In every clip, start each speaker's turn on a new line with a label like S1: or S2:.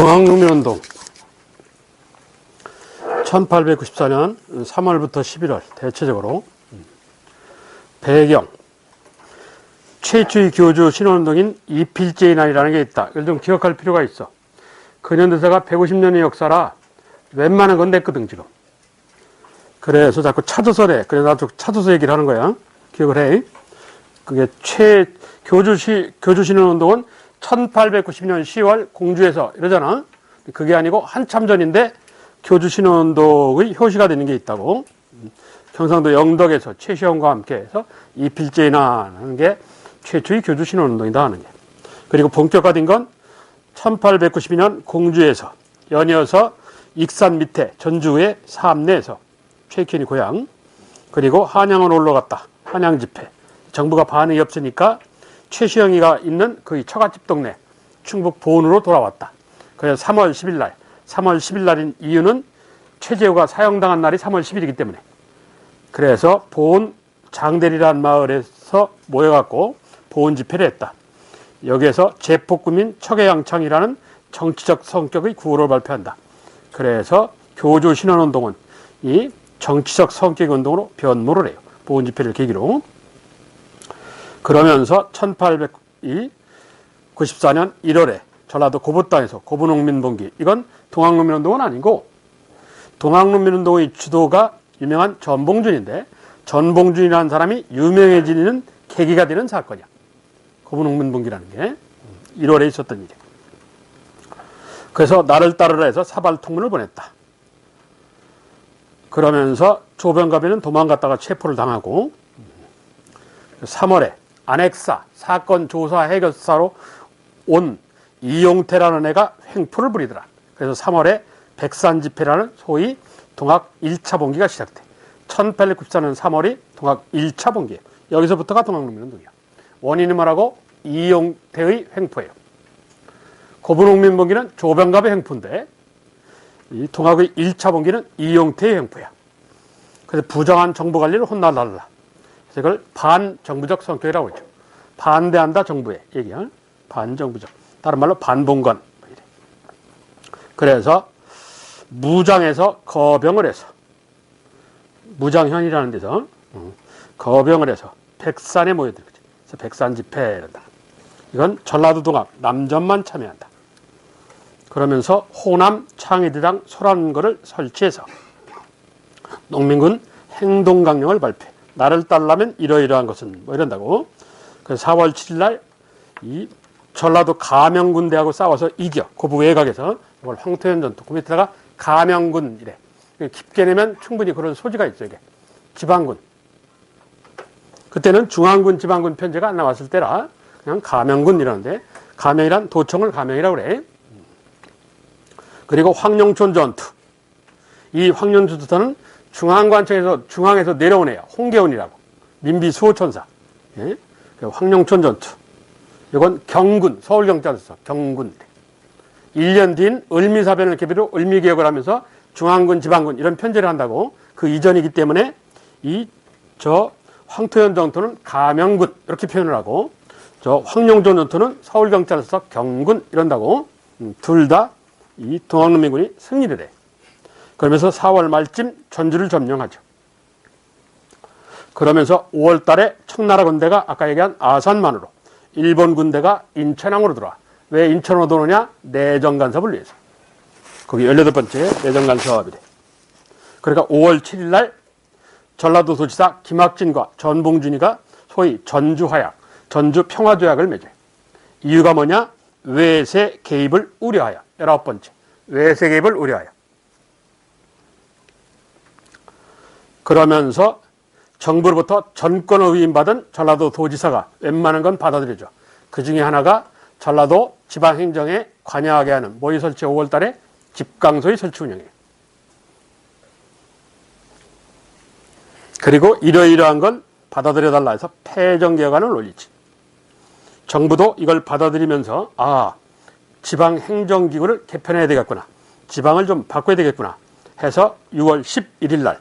S1: 동학농민운동 1894년 3월부터 11월 대체적으로 배경 최초의 교주 신원운동인 이필제의 날이라는 게 있다. 이걸 좀 기억할 필요가 있어. 근현대사가 150년의 역사라 웬만한 건 냈거든 지금. 그래서 자꾸 차조서래. 그래서 나도 차조서 얘기를 하는 거야. 기억을 해. 그게 교주 신원운동은 1892년 10월 공주에서 이러잖아. 그게 아니고 한참 전인데 교주 신원운동의 효시가 되는 게 있다고. 경상도 영덕에서 최시원과 함께 해서 이필제나 하는 게 최초의 교주 신원운동이다 하는 게. 그리고 본격화된 건 1892년 공주에서 연이어서 익산 밑에 전주의 삼내에서 최익현이 고향. 그리고 한양은 올라갔다. 한양 집회. 정부가 반응이 없으니까 최시영이가 있는 거기 처갓집 동네 충북 보은으로 돌아왔다. 그래서 3월 10일 날, 3월 10일 날인 이유는 최재호가 사형당한 날이 3월 10일이기 때문에. 그래서 보은 장대리라는 마을에서 모여갖고 보은 집회를 했다. 여기에서 제폭구민 척애양창이라는 정치적 성격의 구호를 발표한다. 그래서 교주 신원운동은 이 정치적 성격의 운동으로 변모를 해요. 보은 집회를 계기로. 그러면서 1894년 1월에 전라도 고부땅에서 고부농민봉기, 이건 동학농민운동은 아니고 동학농민운동의 주도가 유명한 전봉준인데 전봉준이라는 사람이 유명해지는 계기가 되는 사건이야. 고부농민봉기라는 게 1월에 있었던 일이야. 그래서 나를 따르라 해서 사발통문을 보냈다. 그러면서 조병갑이는 도망갔다가 체포를 당하고 3월에 안핵사, 사건 조사 해결사로 온 이용태라는 애가 횡포를 부리더라. 그래서 3월에 백산집회라는 소위 동학 1차 봉기가 시작돼. 1894년 3월이 동학 1차 봉기예요. 여기서부터가 동학농민운동이야. 원인은 뭐라고? 이용태의 횡포예요. 고부농민봉기는 조병갑의 횡포인데 이 동학의 1차 봉기는 이용태의 횡포야. 그래서 부정한 정부관리를 혼나달라. 이걸 반정부적 성격이라고 했죠. 반대한다 정부에 얘기할 반정부적. 다른 말로 반봉건. 그래서 무장에서 거병을 해서 무장현이라는 데서 거병을 해서 백산에 모여들죠. 그래서 백산 집회란다. 이건 전라도 동학 남전만 참여한다. 그러면서 호남 창의대당 소란거를 설치해서 농민군 행동강령을 발표해. 나를 따르려면 이러이러한 것은 뭐 이런다고. 그래서 4월 7일 날 이 전라도 가명군대하고 싸워서 이겨. 고부 외곽에서 이걸 황토현 전투. 그 밑에다가 가명군 이래. 깊게 내면 충분히 그런 소지가 있죠. 이게 지방군. 그때는 중앙군, 지방군 편제가 안 나왔을 때라 그냥 가명군 이라는데 가명이란 도청을 가명이라고 그래. 그리고 황룡촌 전투. 이 황룡촌 전투는 중앙에서 내려온 애야. 홍계훈이라고. 민비 수호천사. 예? 황룡촌 전투. 이건 경군, 서울경찰서 경군. 1년 뒤인 을미사변을 계기로 을미개혁을 하면서 중앙군, 지방군 이런 편제를 한다고. 그 이전이기 때문에 황토현 전투는 가명군 이렇게 표현을 하고 황룡촌 전투는 서울경찰서 경군 이런다고. 둘 다 이 동학농민군이 승리를 해. 그러면서 4월 말쯤 전주를 점령하죠. 그러면서 5월 달에 청나라 군대가 아까 얘기한 아산만으로 일본 군대가 인천항으로 들어와. 왜 인천으로 들어오냐? 내정 간섭을 위해서. 거기 18번째 내정 간섭이래. 그러니까 5월 7일 날 전라도 도지사 김학진과 전봉준이가 소위 전주화약, 전주평화조약을 맺어요. 이유가 뭐냐? 외세 개입을 우려하여. 19번째. 외세 개입을 우려하여. 그러면서 정부로부터 전권을 위임받은 전라도 도지사가 웬만한 건 받아들여줘. 그 중에 하나가 전라도 지방행정에 관여하게 하는 모의 설치 5월 달에 집강소의 설치 운영이에요. 그리고 이러이러한 걸 받아들여달라 해서 패정개혁안을 올리지. 정부도 이걸 받아들이면서 지방행정기구를 개편해야 되겠구나. 지방을 좀 바꿔야 되겠구나 해서 6월 11일 날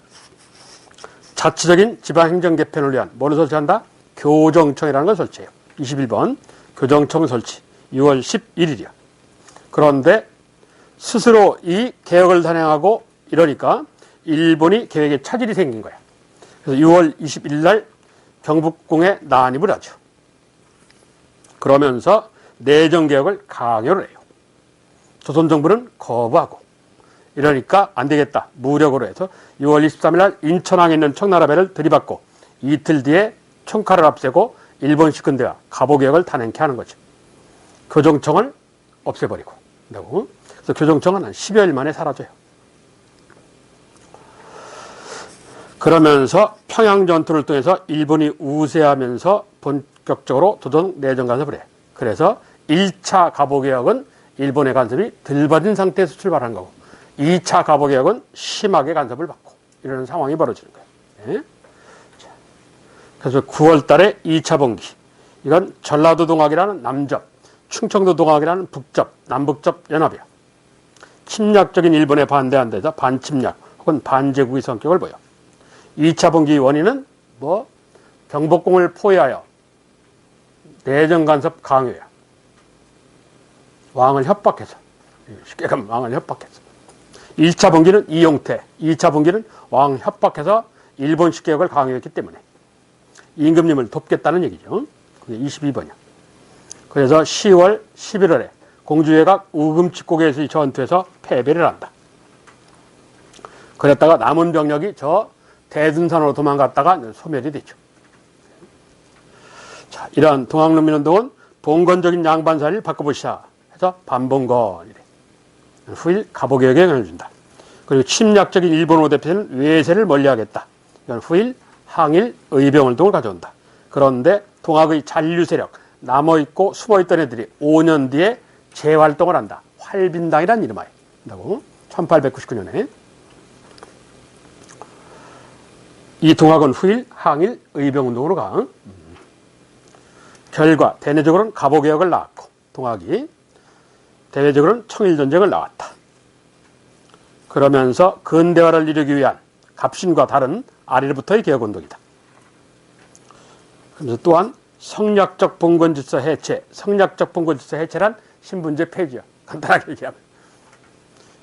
S1: 자치적인 지방행정 개편을 위한 뭐를 설치한다? 교정청이라는 걸 설치해요. 21번 교정청 설치 6월 11일이야. 그런데 스스로 이 개혁을 단행하고 이러니까 일본이 계획에 차질이 생긴 거야. 그래서 6월 21일 날 경복궁에 난입을 하죠. 그러면서 내정개혁을 강요를 해요. 조선정부는 거부하고 이러니까 안 되겠다. 무력으로 해서 6월 23일 날 인천항에 있는 청나라배를 들이받고 이틀 뒤에 총칼을 앞세고 일본식 군대와 갑오개혁을 단행케 하는 거죠. 교정청을 없애버리고. 그래서 교정청은 한 10여일 만에 사라져요. 그러면서 평양전투를 통해서 일본이 우세하면서 본격적으로 조선 내정 간섭을 해. 그래서 1차 갑오개혁은 일본의 간섭이 덜 받은 상태에서 출발한 거고 2차 갑오개혁은 심하게 간섭을 받고 이러는 상황이 벌어지는 거예요. 네? 그래서 9월 달에 2차 봉기. 이건 전라도 동학이라는 남접, 충청도 동학이라는 북접, 남북접 연합이야. 침략적인 일본에 반대한 데서 반침략 혹은 반제국의 성격을 보여. 2차 봉기 원인은 경복궁을 포위하여 내정 간섭 강요야. 왕을 협박해서. 쉽게 가면 왕을 협박해서. 1차 봉기는 이용태, 2차 봉기는 왕 협박해서 일본식 개혁을 강요했기 때문에 임금님을 돕겠다는 얘기죠. 그게 22번이야. 그래서 10월 11월에 공주회가 우금치고개에서의 전투에서 패배를 한다. 그랬다가 남은 병력이 저 대둔산으로 도망갔다가 소멸이 되죠. 자, 이러한 동학농민운동은 봉건적인 양반사를 바꿔보시자 해서 반봉건이래. 후일 갑오개혁에 영향을 준다. 그리고 침략적인 일본어 대표는 외세를 멀리하겠다. 이건 후일 항일 의병운동을 가져온다. 그런데 동학의 잔류 세력 남아있고 숨어있던 애들이 5년 뒤에 재활동을 한다. 활빈당이라는 이름하에 한다고. 1899년에 이 동학은 후일 항일 의병운동으로 가. 결과 대내적으로는 갑오개혁을 낳았고 동학이 대외적으로는 청일전쟁을 낳았다. 그러면서 근대화를 이루기 위한 갑신과 다른 아래로부터의 개혁운동이다. 그래서 또한 성략적 봉건질서 해체, 성략적 봉건질서 해체란 신분제 폐지야. 간단하게 얘기하면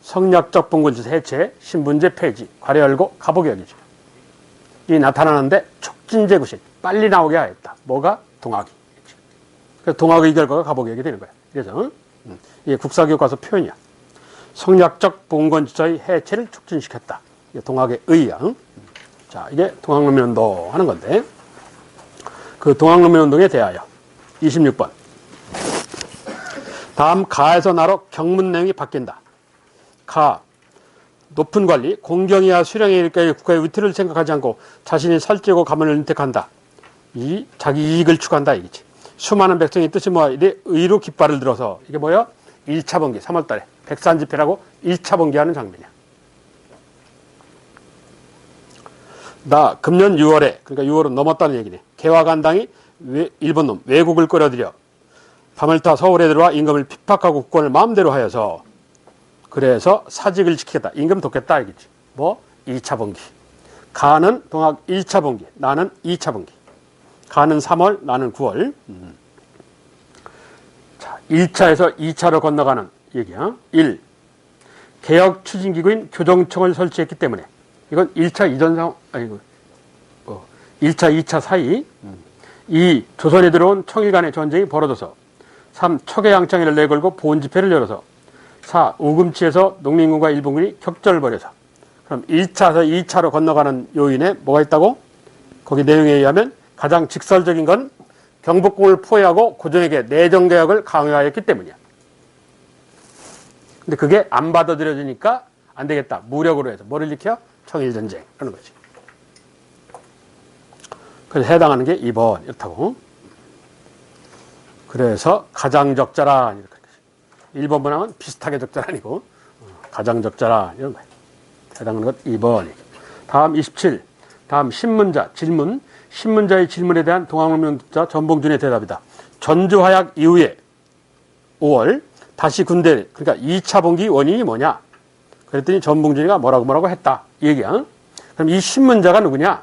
S1: 성략적 봉건질서 해체, 신분제 폐지, 괄호 열고 갑오개혁이죠. 이 나타나는데 촉진제 구실, 빨리 나오게 하였다. 뭐가? 동학이. 그래서 동학의 결과가 갑오개혁이 되는 거야. 그래서 이게 국사교과서 표현이야. 성략적 봉건질서의 해체를 촉진시켰다. 이게 동학의 의야. 자, 이게 동학농민운동 하는 건데 그 동학농민운동에 대하여 26번 다음 가에서 나로 경문 내용이 바뀐다. 가 높은 관리, 공경이야 수령에 이르기까지 국가의 위태를 생각하지 않고 자신이 살찌고 가문을 은택한다. 이 자기 이익을 추구한다 이거지. 수많은 백성이 뜻이 모아 이래 의로 깃발을 들어서 이게 뭐야? 1차 봉기 3월달에 백산집회라고 1차 봉기하는 장면이야. 나 금년 6월에 그러니까 6월은 넘었다는 얘기네. 개화간당이 일본 놈 외국을 끌어들여 밤을 타 서울에 들어와 임금을 핍박하고 국권을 마음대로 하여서 그래서 사직을 지키겠다. 임금 돕겠다 이거지. 뭐 2차 봉기. 가는 동학 1차 봉기. 나는 2차 봉기. 가는 3월, 나는 9월. 자, 1차에서 2차로 건너가는 얘기야. 1. 개혁 추진기구인 교정청을 설치했기 때문에 이건 1차 이전 상황, 1차, 2차 사이. 2. 조선에 들어온 청일 간의 전쟁이 벌어져서 3. 척의양창회를 내걸고 보훈집회를 열어서 4. 우금치에서 농민군과 일본군이 격전을 벌여서 그럼 1차에서 2차로 건너가는 요인에 뭐가 있다고? 거기 내용에 의하면 가장 직설적인 건 경복궁을 포위하고 고종에게 내정개혁을 강요하였기 때문이야. 근데 그게 안 받아들여지니까 안 되겠다. 무력으로 해서 뭐를 일으켜? 청일전쟁 하는 거지. 그래서 해당하는 게 2번 이렇다고. 그래서 가장 적절한 이렇게 1번만 하면 비슷하게 적절 아니고 가장 적절한 이런 거예요. 해당하는 것 2번. 다음 27. 다음 신문자 질문. 신문자의 질문에 대한 동학농민운동자 전봉준의 대답이다. 전주화약 이후에 5월 다시 군대 그러니까 2차 봉기 원인이 뭐냐? 그랬더니 전봉준이가 뭐라고 했다. 이 얘기야. 그럼 이 신문자가 누구냐?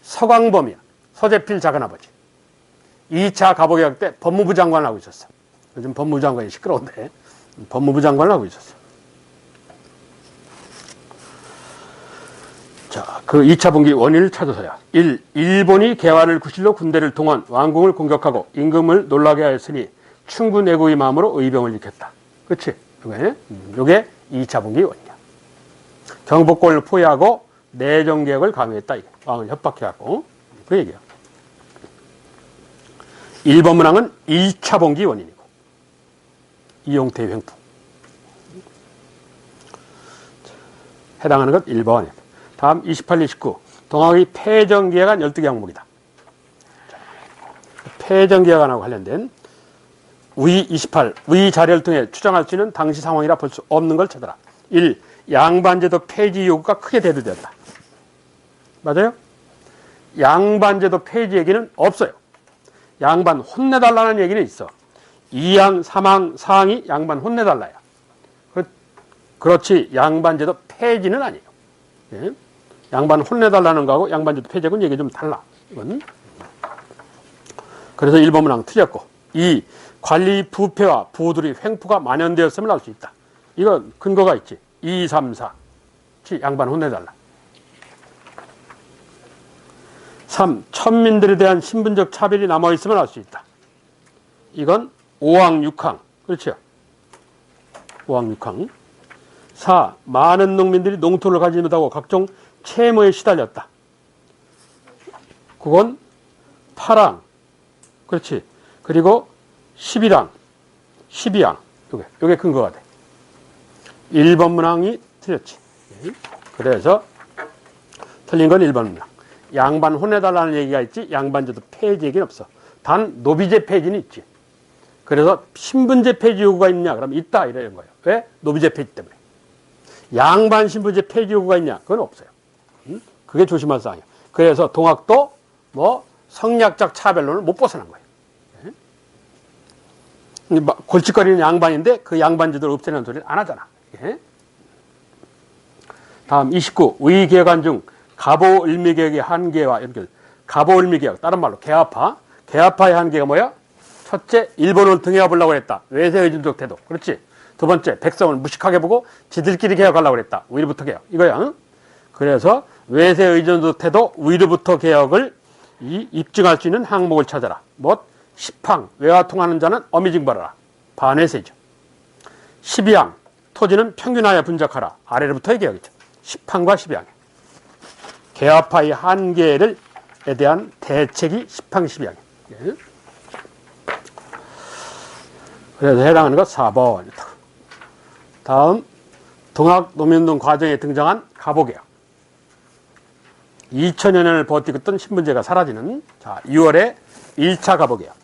S1: 서광범이야. 서재필 작은아버지. 2차 갑오개혁 때 법무부 장관을 하고 있었어. 요즘 법무부 장관이 시끄러운데 법무부 장관을 하고 있었어. 그 2차 분기 원인을 찾아서야 1. 일본이 개화를 구실로 군대를 동원 왕궁을 공격하고 임금을 놀라게 하였으니 충분 애국의 마음으로 의병을 일으켰다. 그렇지? 요게 2차 분기 원인이야. 경복궁을 포위하고 내정개혁을 강요했다. 이게. 왕을 협박해갖고 그 얘기야. 1번 문항은 1차 분기 원인이고 이용태의 횡포. 해당하는 것 1번. 다음 28, 29. 동학의 폐정기획안 12개 항목이다. 폐정기획안하고 관련된 위 28. 위 자료를 통해 추정할 수 있는 당시 상황이라 볼 수 없는 걸 찾아라. 1. 양반제도 폐지 요구가 크게 대두되었다. 맞아요? 양반제도 폐지 얘기는 없어요. 양반 혼내달라는 얘기는 있어. 2항, 3항, 4항이 양반 혼내달라야. 그렇지 양반제도 폐지는 아니에요. 예? 양반 혼내달라는 거하고 양반제도 폐지하고는 얘기 좀 달라. 이건. 그래서 1번 문항 틀렸고 2. 관리 부패와 부두리 횡포가 만연되었음을 알 수 있다. 이건 근거가 있지. 2, 3, 4. 양반 혼내달라. 3. 천민들에 대한 신분적 차별이 남아있음을 알 수 있다. 이건 5항, 6항. 그렇죠? 5항, 6항. 4. 많은 농민들이 농토를 가지지 못하고 각종 채무에 시달렸다. 그건 8항. 그렇지. 그리고 11항, 12항. 요게 근거가 돼. 1번 문항이 틀렸지. 그래서 틀린 건 1번 문항. 양반 혼내달라는 얘기가 있지 양반제도 폐지 얘기는 없어. 단 노비제 폐지는 있지. 그래서 신분제 폐지 요구가 있냐? 그럼 있다 이런 거예요. 왜? 노비제 폐지 때문에. 양반 신분제 폐지 요구가 있냐? 그건 없어요. 그게 조심할 사항이야. 그래서 동학도 뭐 성리학적 차별론을 못 벗어난 거예요. 골칫거리는 양반인데 그 양반제도를 없애는 소리를 안 하잖아. 다음 29. 위개혁안 중 갑오을미개혁의 한계와 연결. 갑오을미개혁 다른 말로 개화파. 개화파의 한계가 뭐야? 첫째, 일본을 등해와보려고 했다. 외세의존적 태도. 그렇지. 두 번째, 백성을 무식하게 보고 지들끼리 개혁하려고 했다. 위로부터 개혁. 이거야. 응? 그래서 외세의존적 태도, 위로부터 개혁을 입증할 수 있는 항목을 찾아라. 뭐? 10항, 외화 통하는 자는 어미징벌하라. 반외세죠. 12항, 토지는 평균하여 분작하라. 아래로부터의 개혁이죠. 10항과 12항. 개화파의 한계에 대한 대책이 10항, 12항. 예. 그래서 해당하는 것 4번. 다음, 동학노민운동 과정에 등장한 갑오개혁. 2000여 년을 버티고 있던 신분제가 사라지는 6월에 1차 갑오개혁.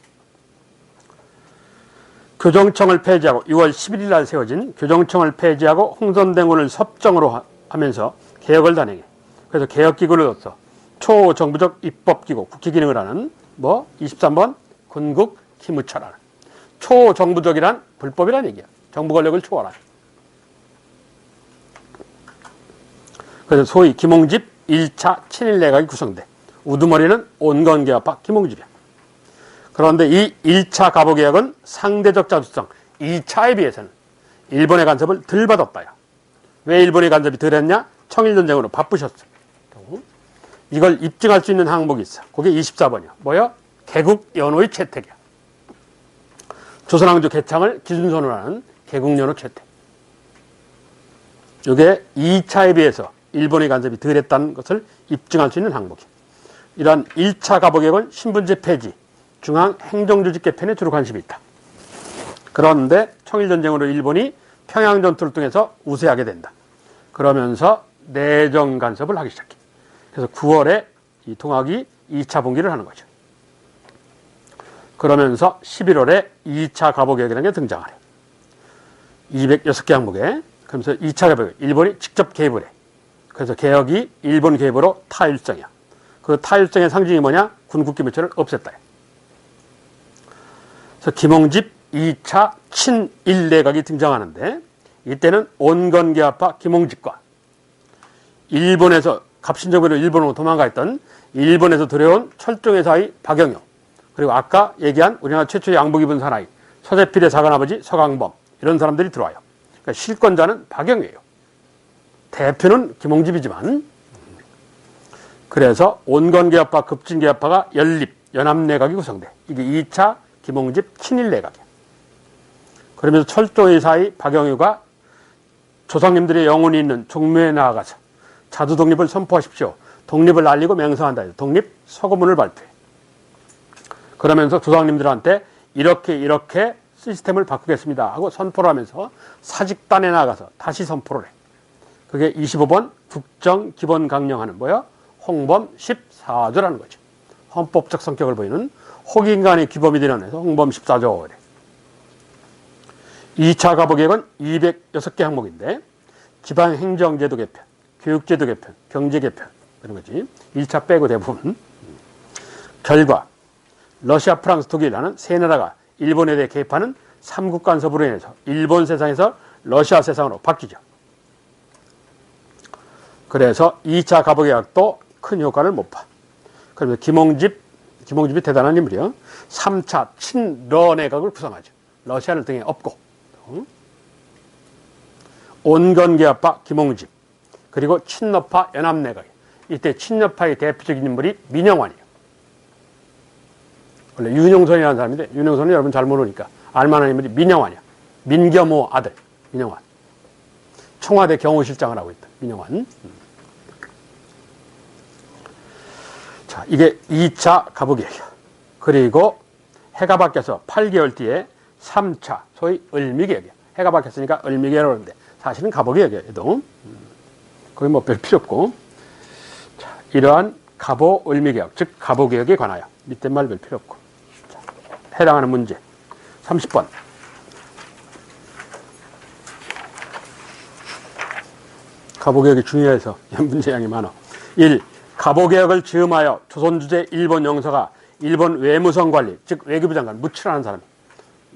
S1: 교정청을 폐지하고 6월 11일 날 세워진 교정청을 폐지하고 홍선대군을 섭정으로 하면서 개혁을 단행해. 그래서 개혁기구를 얻어 초정부적 입법기구, 국회기능을 하는 23번 군국 기무처라는. 초정부적이란 불법이란 얘기야. 정부 권력을 초월한. 그래서 소위 김홍집 1차 친일내각이 구성돼. 우두머리는 온건개화파 김홍집이야. 그런데 이 1차 갑오개혁은 상대적 자주성 2차에 비해서는 일본의 간섭을 덜 받았다야. 왜 일본의 간섭이 덜 했냐? 청일전쟁으로 바쁘셨어. 이걸 입증할 수 있는 항목이 있어. 그게 24번이야. 뭐야? 개국연호의 채택이야. 조선왕조 개창을 기준선으로 하는 개국연호 채택. 이게 2차에 비해서 일본의 간섭이 덜 했다는 것을 입증할 수 있는 항목이야. 이러한 1차 갑오개혁은 신분제 폐지, 중앙행정조직 개편에 주로 관심이 있다. 그런데 청일전쟁으로 일본이 평양전투를 통해서 우세하게 된다. 그러면서 내정 간섭을 하기 시작해. 그래서 9월에 이 동학이 2차 분기를 하는 거죠. 그러면서 11월에 2차 갑오개혁이라는 게 등장하래. 206개 항목에. 그러면서 2차 갑오개혁, 일본이 직접 개입을 해. 그래서 개혁이 일본 개입으로 타일성이야. 그 타일성의 상징이 뭐냐? 군국기무처를 없앴다. 그래서 김홍집 2차 친일내각이 등장하는데 이때는 온건개화파 김홍집과 일본에서 갑신정변으로 일본으로 도망가 있던 일본에서 들여온 철종회사의 박영효, 그리고 아까 얘기한 우리나라 최초의 양복 입은 사나이 서재필의 사관아버지 서강범, 이런 사람들이 들어와요. 그러니까 실권자는 박영효예요. 대표는 김홍집이지만 그래서 온건계합파, 급진계합파가 연립, 연합내각이 구성돼. 이게 2차 김홍집 친일내각이야. 그러면서 철도의 사이 박영유가 조상님들의 영혼이 있는 종묘에 나아가서 자두 독립을 선포하십시오. 독립을 알리고 맹성한다. 독립 서고문을 발표해. 그러면서 조상님들한테 이렇게 시스템을 바꾸겠습니다 하고 선포를 하면서 사직단에 나가서 다시 선포를 해. 그게 25번 국정기본강령하는 뭐야? 홍범 14조라는 거죠. 헌법적 성격을 보이는 혹인간의 규범이 되는 해서 홍범 14조. 2차 가보개혁은 206개 항목인데 지방행정제도 개편, 교육제도 개편, 경제 개편 이런 거지. 1차 빼고 대부분. 결과 러시아, 프랑스, 독일이라는 세 나라가 일본에 대해 개입하는 삼국 간섭으로 인해서 일본 세상에서 러시아 세상으로 바뀌죠. 그래서 2차 가보개혁도 큰 효과를 못 봐. 그러면서 김홍집이 대단한 인물이요. 3차 친러내각을 구성하죠. 러시아를 등에 업고. 온건계합파 김홍집, 그리고 친러파 연합내각. 이때 친러파의 대표적인 인물이 민영환이에요. 원래 윤영선이라는 사람인데 윤영선은 여러분 잘 모르니까 알만한 인물이 민영환이야. 민겸호 아들 민영환. 청와대 경호실장을 하고 있다. 민영환. 자, 이게 2차 가보개혁이야. 그리고 해가 바뀌어서 8개월 뒤에 3차 소위 을미개혁이야. 해가 바뀌었으니까 을미개혁을 하는데 사실은 가보개혁이야. 얘도. 거기 뭐 별 필요 없고. 자, 이러한 가보 을미개혁, 즉 가보개혁에 관하여 밑에 말 별 필요 없고. 자, 해당하는 문제 30번. 가보개혁이 중요해서 문제량이 많아. 1. 가보개혁을 즈음하여 조선주재 일본 영사가 일본 외무성 관리, 즉 외교부 장관, 무치라는 사람,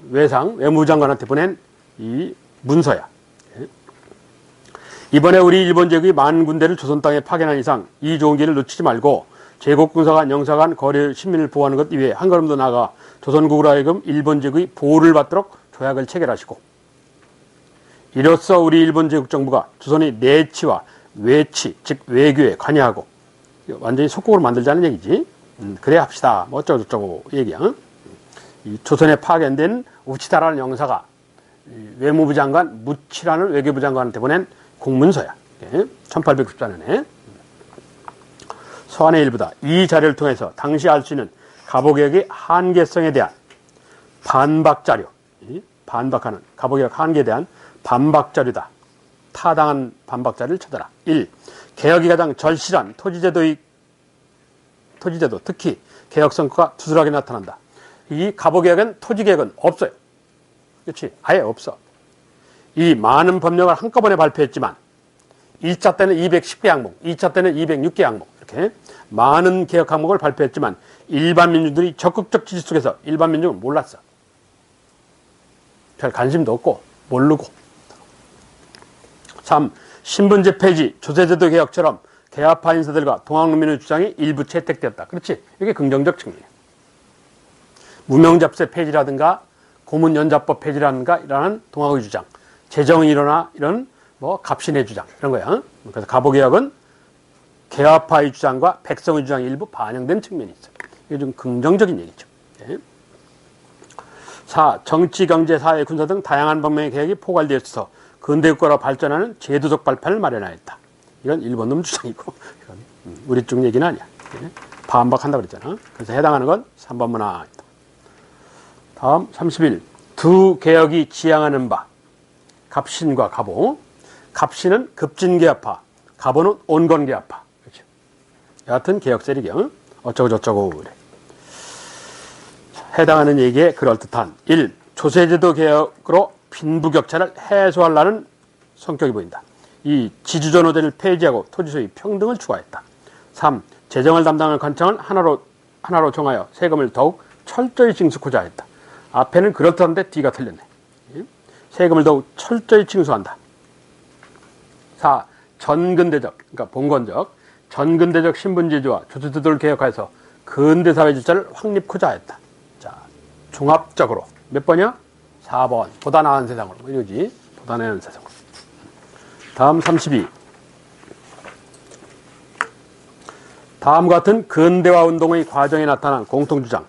S1: 외무부 장관한테 보낸 이 문서야. 이번에 우리 일본 제국이 많은 군대를 조선 땅에 파견한 이상 이 좋은 기회를 놓치지 말고 제국 군사관, 영사관, 거래 시민을 보호하는 것 이외에 한 걸음 더 나아가 조선국으로 하여금 일본 제국의 보호를 받도록 조약을 체결하시고, 이로써 우리 일본 제국 정부가 조선의 내치와 외치, 즉 외교에 관여하고, 완전히 속국으로 만들자는 얘기지. 그래 합시다. 뭐 어쩌고저쩌고 얘기야. 이 조선에 파견된 우치다라는 영사가 외무부 장관 무치라는 외교부 장관한테 보낸 공문서야. 1894년에. 서한의 일부다. 이 자료를 통해서 당시 알 수 있는 가보개혁의 한계성에 대한 반박 자료, 반박하는 가보개혁 한계에 대한 반박 자료다. 타당한 반박 자료를 찾아라. 1. 개혁이 가장 절실한 토지제도, 특히 개혁 성과가 두드러나게 나타난다. 이 가보개혁은 토지개혁은 없어요. 그렇지? 아예 없어. 이 많은 법령을 한꺼번에 발표했지만 1차 때는 210개 항목, 2차 때는 206개 항목, 이렇게 많은 개혁 항목을 발표했지만 일반 민중들이 적극적 지지 속에서 일반 민중은 몰랐어. 별 관심도 없고 모르고. 3. 신분제 폐지, 조세제도 개혁처럼 개화파 인사들과 동학농민의 주장이 일부 채택되었다. 그렇지? 이게 긍정적 측면이에요. 무명잡세 폐지라든가 고문연자법 폐지라든가 이러한 동학의 주장, 재정이 일어나 이런 뭐 갑신의 주장 이런 거야. 그래서 가보개혁은 개화파의 주장과 백성의 주장이 일부 반영된 측면이 있어요. 이게 좀 긍정적인 얘기죠. 4. 정치, 경제, 사회, 군사 등 다양한 방면의 개혁이 포괄되어 있어서 근대국가로 발전하는 제도적 발판을 마련하였다. 이건 일본 놈 주장이고 이건 우리 쪽 얘기는 아니야. 반박한다고 그랬잖아. 그래서 해당하는 건 3번 문화. 다음 31. 두 개혁이 지향하는 바. 갑신과 가보. 갑신은 급진개합파, 가보는 온건개합파. 그렇죠? 여하튼 개혁 세력이요. 어쩌고 저쩌고 그래. 해당하는 얘기에 그럴듯한 1. 조세제도 개혁으로 빈부격차를 해소하려는 성격이 보인다. 2. 지주전호제를 폐지하고 토지소유 평등을 추구했다. 3. 재정을 담당할 관청을 하나로 정하여 세금을 더욱 철저히 징수하고자 했다. 앞에는 그렇다는데 뒤가 틀렸네. 세금을 더욱 철저히 징수한다. 4. 전근대적, 그러니까 봉건적, 전근대적 신분제도와 조세제도를 개혁하여서 근대사회 질서를 확립하고자 했다. 자, 종합적으로 몇 번이야? 4번. 보다 나은 세상으로. 뭐 이러지. 보다 나은 세상으로. 다음 32. 다음과 같은 근대화 운동의 과정에 나타난 공통주장.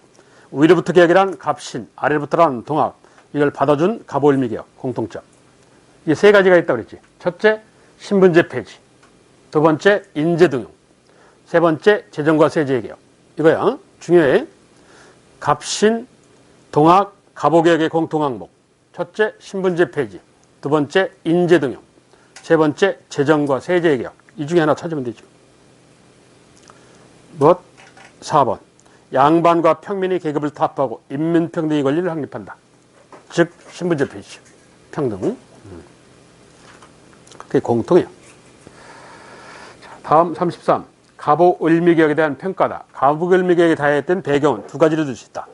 S1: 위로부터 개혁이란 갑신, 아래로부터란 동학. 이걸 받아준 갑올미개혁 공통점. 이게 세 가지가 있다고 그랬지. 첫째, 신분제 폐지. 두 번째, 인재등용. 세 번째, 재정과 세제 개혁. 이거야. 중요해. 갑신, 동학, 갑오개혁의 공통항목. 첫째, 신분제 폐지. 두 번째, 인재등용. 세 번째, 재정과 세제 개혁. 이 중에 하나 찾으면 되죠. 무엇? 4번. 양반과 평민이 계급을 타협하고 인민평등의 권리를 확립한다. 즉, 신분제 폐지. 평등. 그게 공통이에요. 다음 33. 갑오을미개혁에 대한 평가다. 갑오을미개혁에 다했던 배경은 두 가지를 들 수 있다.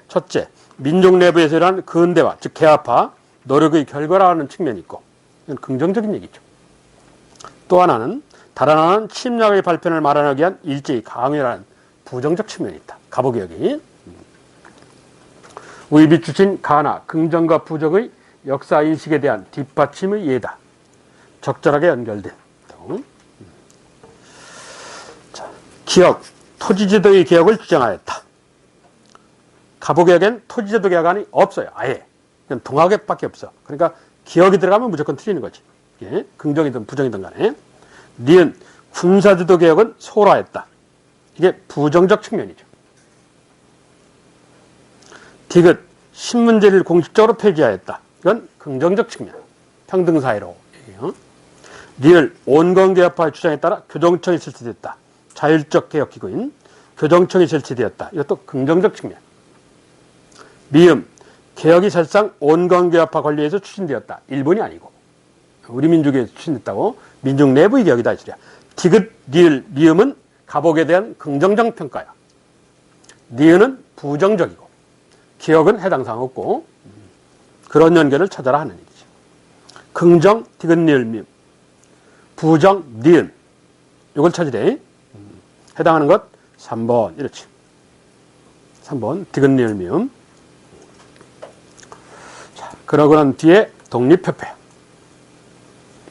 S1: 첫째, 민족 내부에서 일어난 근대화, 즉 개화파, 노력의 결과라는 측면이 있고, 이건 긍정적인 얘기죠. 또 하나는 다른 하나는 침략의 발편을 마련하기 위한 일제의 강요라는 부정적 측면이 있다. 갑오개혁이. 우리 비추신 가나 긍정과 부정의 역사 인식에 대한 뒷받침의 예다. 적절하게 연결된. 자, 기억, 토지제도의 개혁을 주장하였다. 갑오개혁엔 토지제도 개혁안이 없어요. 아예. 그냥 동학개혁밖에 없어. 그러니까 기억이 들어가면 무조건 틀리는 거지. 예? 긍정이든 부정이든 간에. 니은, 군사제도 개혁은 소홀하였다. 이게 부정적 측면이죠. 디귿, 신문제를 공식적으로 폐지하였다. 이건 긍정적 측면. 평등사회로 얘기해요. 리을, 온건개혁파의 주장에 따라 교정청이 설치되었다. 자율적 개혁기구인 교정청이 설치되었다. 이것도 긍정적 측면. 미음, 개혁이 사실상 온건개혁파 권리에서 추진되었다. 일본이 아니고 우리 민족에서 추진됐다고 민족 내부의 개혁이다. 이 소리야. 디귿, 리을, 미음은 갑오개혁에 대한 긍정적 평가야. 니은은 부정적이고 개혁은 해당 사항 없고 그런 연결을 찾아라 하는 얘기지. 긍정, 디귿, 리을, 미음. 부정, 니은. 이걸 찾으래. 해당하는 것 3번. 이렇지. 3번. 디귿, 리을, 미음. 자, 그러고 난 뒤에 독립협회.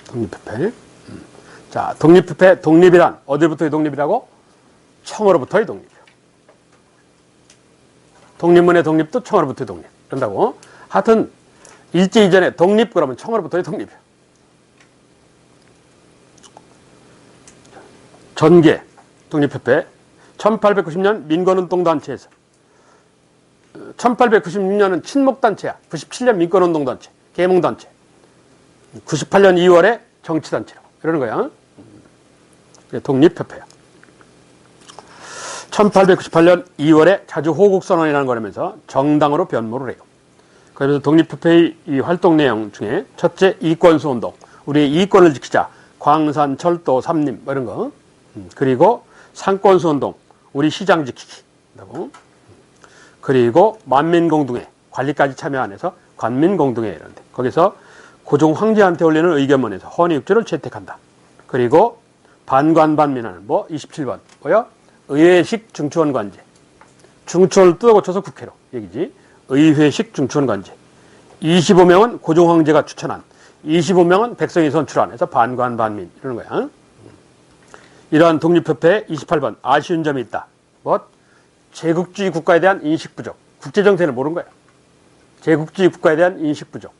S1: 독립협회. 자, 독립협회, 독립이란 어디부터의 독립이라고? 청으로부터의 독립. 독립문의 독립도 청으로부터의 독립. 그런다고. 하여튼 일제 이전에 독립 그러면 청으로부터의 독립이야. 전개, 독립협회. 1890년 민권운동단체에서 1896년은 친목단체야. 97년 민권운동단체, 계몽단체. 98년 2월에 정치단체라고 이러는 거야. 독립협회야. 1898년 2월에 자주호국선언이라는 거라면서 정당으로 변모를 해요. 그래서 독립협회의 이 활동 내용 중에 첫째, 이권수운동. 우리의 이권을 지키자. 광산, 철도, 삼림 뭐 이런 거. 그리고 상권수운동. 우리 시장 지키기. 그리고 만민공동회. 관리까지 참여 안 해서 관민공동회 이런데. 거기서 고종 황제한테 올리는 의견문에서 헌의육조를 채택한다. 그리고 반관반민하는 뭐 27번. 뭐야? 의회식 중추원 관제. 중추원을 뜯어 고쳐서 국회로 얘기지. 의회식 중추원 관제. 25명은 고종 황제가 추천한, 25명은 백성이 선출한 해서 반관반민 이러는 거야. 이러한 독립협회에 28번 아쉬운 점이 있다. 뭐? 제국주의 국가에 대한 인식 부족. 국제정세를 모르는 거야. 제국주의 국가에 대한 인식 부족.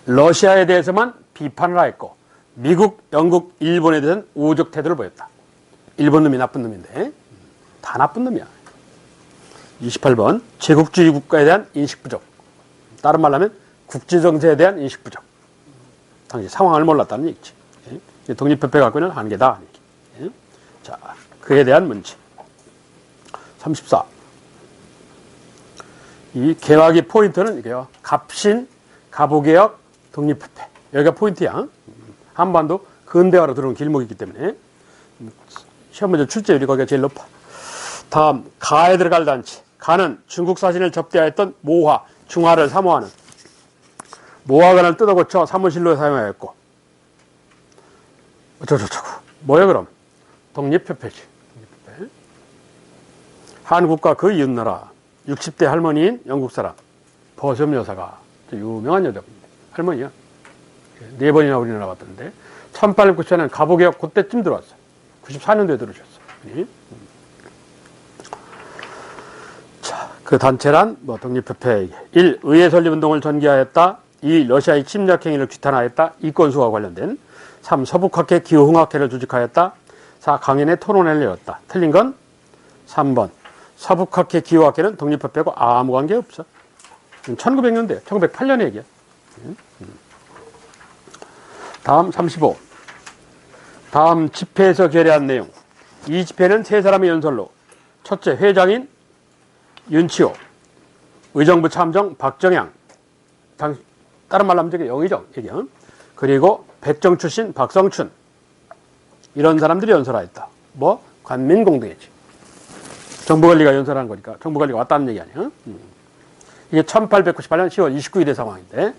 S1: 러시아에 대해서만 비판을 하였고 미국, 영국, 일본에 대해서는 우호적 태도를 보였다. 일본 놈이 나쁜 놈인데 다 나쁜 놈이야. 28번 제국주의 국가에 대한 인식 부족. 다른 말로 하면 국제정세에 대한 인식 부족. 당시 상황을 몰랐다는 얘기지. 독립협회가 갖고 있는 한계다. 자, 그에 대한 문제. 34. 이 개혁의 포인트는 이게요. 갑신, 갑오개혁, 독립협회. 여기가 포인트야. 한반도 근대화로 들어온 길목이기 때문에 시험 문제 출제율이 거기가 제일 높아. 다음, 가에 들어갈 단체. 가는 중국 사신을 접대하였던 모화, 중화를 사모하는 모화관을 뜯어고쳐 사무실로 사용하였고 어쩌고저쩌고. 뭐야 그럼? 독립협회지. 독립협회. 한국과 그 이웃나라 60대 할머니인 영국 사람 버섬 여사가 유명한 여자입니다. 할머니야. 4번이나 우리나라 왔던데 1894년 갑오개혁 그때쯤 들어왔어. 94년도에 들어오셨어. 자, 그 단체란 뭐 독립협회 1. 의회 설립운동을 전개하였다. 2. 러시아의 침략행위를 규탄하였다. 이권수와 관련된 3. 서북학회 기후흥학회를 조직하였다. 4. 강연에 토론회를 열었다. 틀린 건 3번. 서북학회 기후학회는 독립협회하고 아무 관계 없어. 1900년대, 1908년 얘기야. 다음 35. 다음 집회에서 결의한 내용. 이 집회는 세 사람의 연설로 첫째 회장인 윤치호, 의정부 참정 박정양, 다른 말로 하면 저게 영의정 얘기야. 그리고 백정 출신 박성춘 이런 사람들이 연설하였다. 뭐 관민공동이지. 정부관리가 연설한 거니까 정부관리가 왔다는 얘기 아니야. 이게 1898년 10월 29일의 상황인데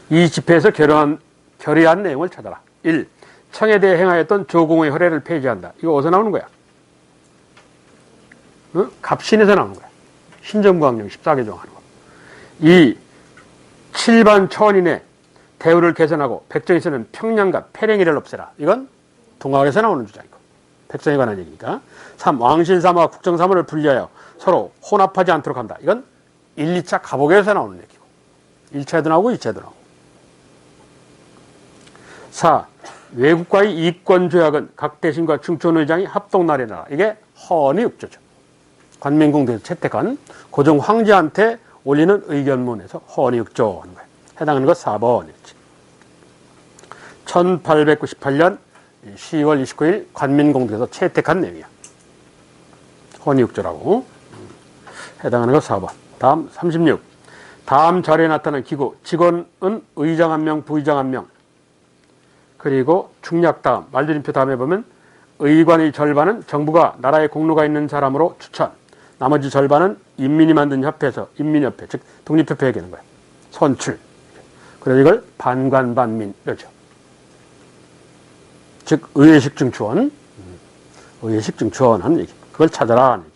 S1: 이 집회에서 결의한 내용을 찾아라. 1. 청해대에 행하였던 조공의 허례를 폐지한다. 이거 어디서 나오는 거야? 갑신에서 나오는 거야. 신정부강령 14개정 하는 거. 2. 7반 초원인의 대우를 개선하고 백정에 서는 평양과 패랭이를 없애라. 이건 동학에서 나오는 주장이고 백성에 관한 얘기니까. 3. 왕실사무와 국정사무를 분리하여 서로 혼합하지 않도록 한다. 이건 1, 2차 갑오개혁에서 나오는 얘기고 1차에도 나오고 2차에도 나오고. 4. 외국과의 이권조약은 각 대신과 충촌의장이 합동 날인하라. 이게 헌의육조죠. 관민공동에서 채택한 고종 황제한테 올리는 의견문에서 헌의육조 하는 거예요. 해당하는 거 4번이었지. 1898년 10월 29일 관민공동에서 채택한 내용이야. 헌의육조라고. 해당하는 거 4번. 다음 36. 다음 자료에 나타난 기구. 직원은 의장 1명, 부의장 1명. 그리고 중략 다음, 말들임표 다음에 보면 의관의 절반은 정부가 나라에 공로가 있는 사람으로 추천. 나머지 절반은 인민이 만든 협회에서 인민협회, 즉 독립협회 얘기하는 거예요. 선출. 그래서 이걸 반관반민 이러죠. 즉 의회식 증추원, 의회식 증추원 하는 얘기. 그걸 찾아라 하는 얘기.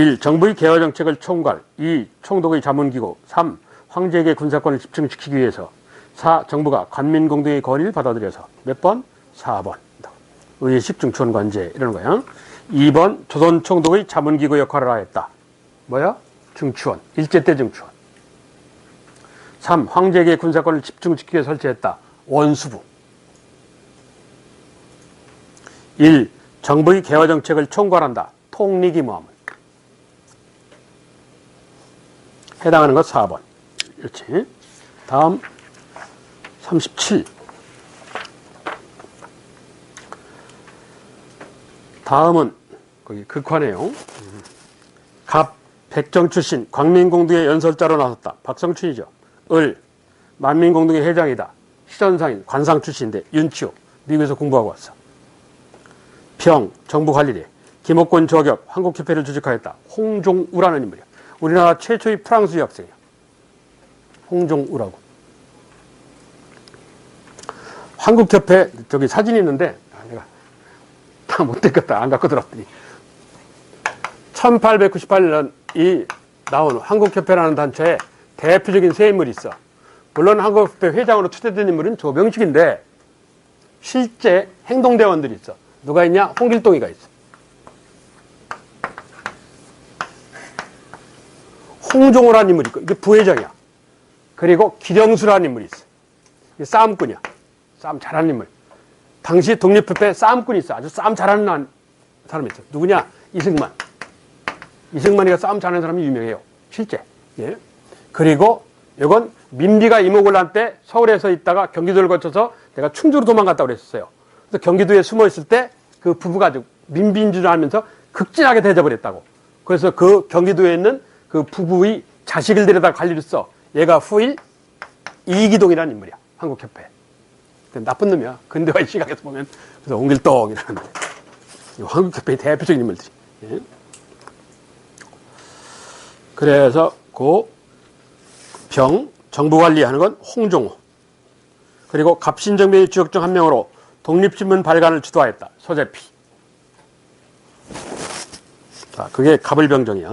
S1: 1. 정부의 개화 정책을 총괄. 2. 총독의 자문기구. 3. 황제에게 군사권을 집중시키기 위해서. 4. 정부가 관민공동의 건의를 받아들여서. 몇 번? 4번. 의회식 증추원 관제 이러는 거야. 2번 조선 총독의 자문기구 역할을 하였다. 뭐야? 증추원. 일제 때 증추원. 3. 황제에게 군사권을 집중시키기 위해 설치했다. 원수부. 1. 정부의 개화 정책을 총괄한다. 통리기무함을. 해당하는 것 4번. 그렇지. 다음 37. 다음은 거기 극화네요. 갑 백정 출신 광민공동의 연설자로 나섰다. 박성춘이죠. 을 만민공동의 회장이다. 시전상인 관상 출신인데 윤치호 미국에서 공부하고 왔어. 평 정부관리대 김옥권 저격 한국협회를 조직하였다. 홍종우라는 인물이야. 우리나라 최초의 프랑스 유학생이야. 홍종우라고. 한국협회 저기 사진이 있는데 내가 다 못 떼겠다. 안 갖고 들었더니 1898년 이 나온 한국협회라는 단체에 대표적인 세 인물이 있어. 물론 한국협회 회장으로 투대된 인물은 조병식인데 실제 행동대원들이 있어. 누가 있냐? 홍길동이가 있어. 홍종호라는 인물이 있고 이게 부회장이야. 그리고 기령수라는 인물이 있어. 이게 싸움꾼이야. 싸움 잘하는 인물. 당시 독립협회 싸움꾼이 있어. 아주 싸움 잘하는 사람이 있어. 누구냐? 이승만. 이승만이가 싸움 잘하는 사람이 유명해요. 실제. 예. 그리고 이건 민비가 이목을 한 때 서울에서 있다가 경기도를 거쳐서 내가 충주로 도망갔다고 그랬었어요. 그래서 경기도에 숨어 있을 때 그 부부가 민비인 줄 알면서 극진하게 대접을 했다고. 그래서 그 경기도에 있는 그 부부의 자식을 데려다 관리를 써. 얘가 후일 이기동이라는 인물이야. 한국협회. 나쁜 놈이야. 근대화의 시각에서 보면. 그래서 홍길동이라는 한국협회의 대표적인 인물들이. 예. 그래서 그 병 정부 관리하는 건 홍종호. 그리고 갑신정변의 주역 중 한 명으로 독립신문 발간을 주도하였다. 소재피. 자, 그게 갑을병정이야.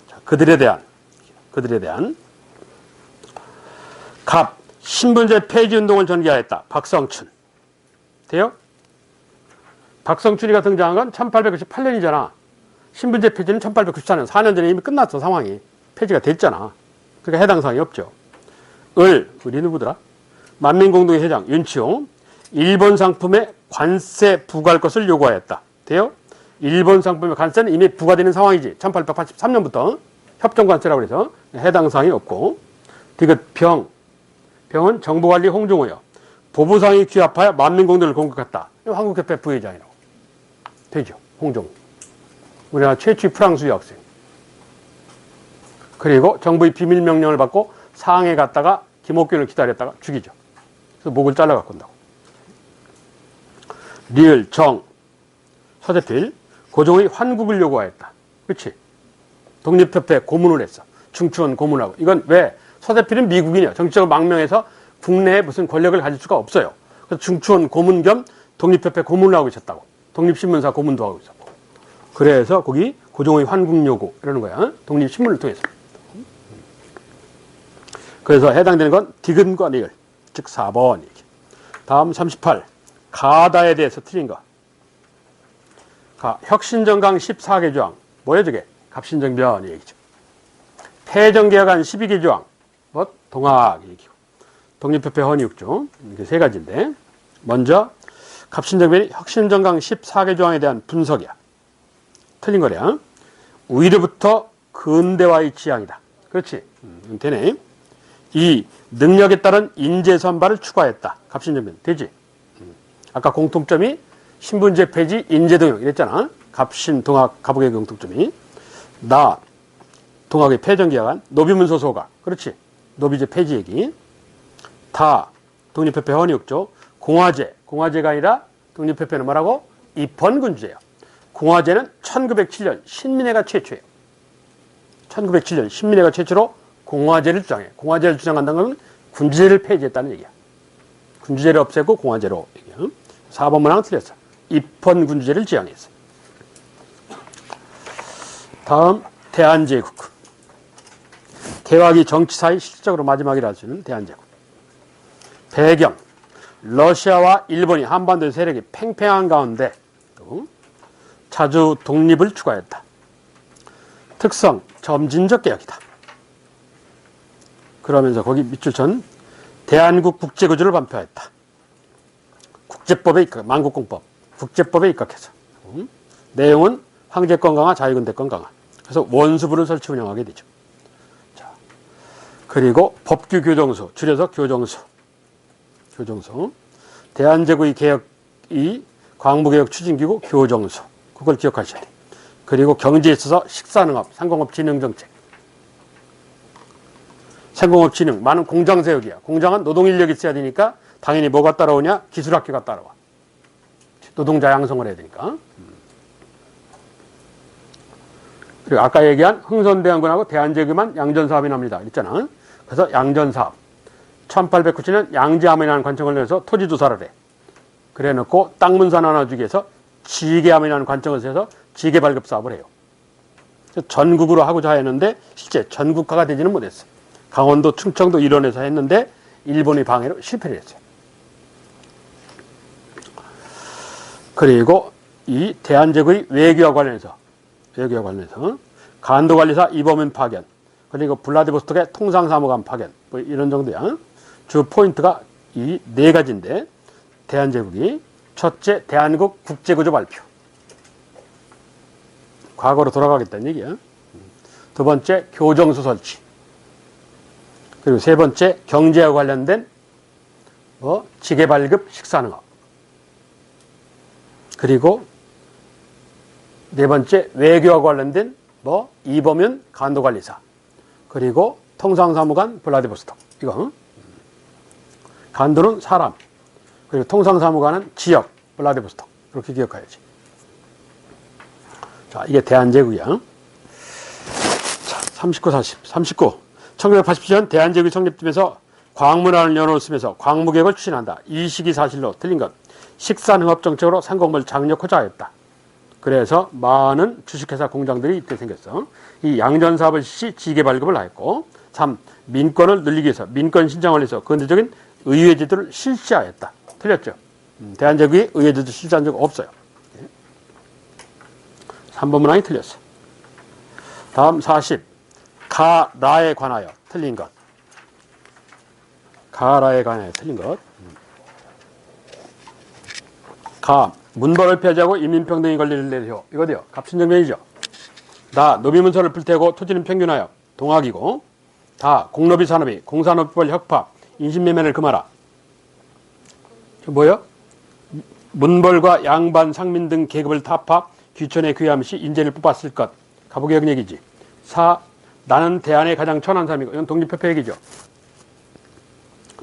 S1: 자, 그들에 대한 갑, 신분제 폐지 운동을 전개하였다. 박성춘. 돼요? 박성춘이가 등장한 건 1898년이잖아. 신분제 폐지는 1894년, 4년 전에 이미 끝났어, 상황이. 폐지가 됐잖아. 그러니까 해당 사항이 없죠. 을이 누구더라? 만민공동회 회장 윤치홍. 일본 상품에 관세 부과할 것을 요구하였다. 돼요? 일본 상품의 관세는 이미 부과되는 상황이지. 1883년부터 협정관세라고 해서 해당 사항이 없고. 디귿 병은 정보관리 홍종호요. 보부상이 규합하여 만민공동을 공격했다. 한국협회 부회장이라고. 되죠. 홍종호. 우리나라 최초의 프랑스 유학생. 그리고 정부의 비밀명령을 받고 상해에 갔다가 김옥균을 기다렸다가 죽이죠. 그래서 목을 잘라갖고 온다고. 리을, 정, 서대필, 고종의 환국을 요구하였다. 그렇지. 독립협회 고문을 했어. 중추원 고문하고. 이건 왜? 서대필은 미국인이야. 정치적으로 망명해서 국내에 무슨 권력을 가질 수가 없어요. 그래서 중추원 고문 겸 독립협회 고문을 하고 있었다고. 독립신문사 고문도 하고 있었고. 그래서 거기 고종의 환국 요구 이러는 거야. 독립신문을 통해서. 그래서 해당되는 건 디귿과 리을, 즉 4번 얘기. 다음 38. 가다에 대해서 틀린 거. 혁신정강 14개 조항. 뭐야 저게? 갑신정변 얘기죠. 폐정개혁안 12개 조항. 뭐 동학 얘기고. 독립협회 헌의육조. 이게 세 가지인데. 먼저 갑신정변이 혁신정강 14개 조항에 대한 분석이야. 틀린 거야. 위로부터 근대화의 지향이다. 그렇지. 되네. 이 능력에 따른 인재 선발을 추구하였다. 갑신정변 되지. 아까 공통점이 신분제 폐지, 인재 등용 이랬잖아. 갑신, 동학, 갑옥의 공통점이. 동학의 폐정개혁안, 노비문서 소가. 그렇지. 노비제 폐지 얘기. 독립협회 헌의육조. 공화제가 아니라 독립협회는 뭐라고? 입헌군주제예요. 공화제는 1907년 신민회가 최초예요. 1907년 신민회가 최초로 공화제를 주장해. 공화제를 주장한다는 건 군주제를 폐지했다는 얘기야. 군주제를 없애고 공화제로 얘기야. 4번 문항은 틀렸어. 입헌군주제를 지향했어. 다음 대한제국. 개화기 정치사의 실질적으로 마지막이라 할 수 있는 대한제국. 배경. 러시아와 일본이 한반도 세력이 팽팽한 가운데 자주 독립을 추구하였다. 특성. 점진적 개혁이다. 그러면서 거기 밑줄 천 대한국 국제구조를 반표하였다. 국제법에 만국공법, 국제법에 입각해서. 내용은 황제권 강화, 자유근대권 강화. 그래서 원수부를 설치 운영하게 되죠. 자, 그리고 법규교정소, 줄여서 교정소. 대한제국의 개혁이 광무개혁 추진기구 교정소. 그걸 기억하셔야 돼. 그리고 경제에 있어서 식산응업, 상공업 진흥정책. 상공업 진흥, 많은 공장 세우기야. 공장은 노동인력이 있어야 되니까 당연히 뭐가 따라오냐? 기술학교가 따라와. 노동자 양성을 해야 되니까. 그리고 아까 얘기한 흥선대원군하고 대한제국만 양전사업이 납니다. 있잖아. 그래서 양전사업. 1897년 양지암이라는 관청을 내서 토지조사를 해. 그래 놓고 땅 문서 나눠주기 위해서 지계암이라는 관청을 세서 지계 발급 사업을 해요. 전국으로 하고자 했는데 실제 전국화가 되지는 못했어. 강원도, 충청도 일원에서 했는데 일본의 방해로 실패를 했어요. 그리고 이 대한제국의 외교와 관련해서 간도관리사 이범현 파견, 그리고 블라디보스톡의 통상사무관 파견, 뭐 이런 정도야. 주 포인트가 이 네 가지인데, 대한제국이 첫째 대한국 국제구조 발표. 과거로 돌아가겠다는 얘기야. 두 번째 교정소 설치. 그리고 세 번째 경제와 관련된 지계발급 식사능업. 그리고 네 번째 외교와 관련된 이범현 간도관리사. 그리고 통상사무관 블라디보스톡. 이거. 간도는 사람. 그리고 통상사무관은 지역 블라디보스톡. 이렇게 기억해야지. 자, 이게 대한제국이야. 자, 39, 40. 39. 1987년 대한제국이 성립되면서 광문안을 연호를 쓰면서 광무개혁을 추진한다. 이 시기 사실로 틀린 것. 식산흥업정책으로 상공업을 장려하고자 하였다. 그래서 많은 주식회사 공장들이 이때 생겼어. 이 양전사업을 지계발급을 하였고, 3. 민권을 늘리기 위해서 민권 신장을 해서 근대적인 의회 제도를 실시하였다. 틀렸죠? 대한제국이 의회 제도 실시한 적 없어요. 3번 문항이 틀렸어. 다음 40. 가라에 관하여 틀린 것. 가라에 관하여 틀린 것. 가. 문벌을 폐지하고 인민평등의 권리를 내려. 이거요. 갑신정변이죠. 다. 노비문서를 불태우고 토지는 평균하여. 동학이고. 다. 공노비 산업이 공산업벌 혁파. 인신매매를 금하라. 뭐요? 문벌과 양반, 상민 등 계급을 타파, 귀천에 귀함 시 인재를 뽑았을 것. 가부개혁 얘기지. 4. 나는 대한의 가장 천한 사람이고. 이건 독립협회 얘기죠.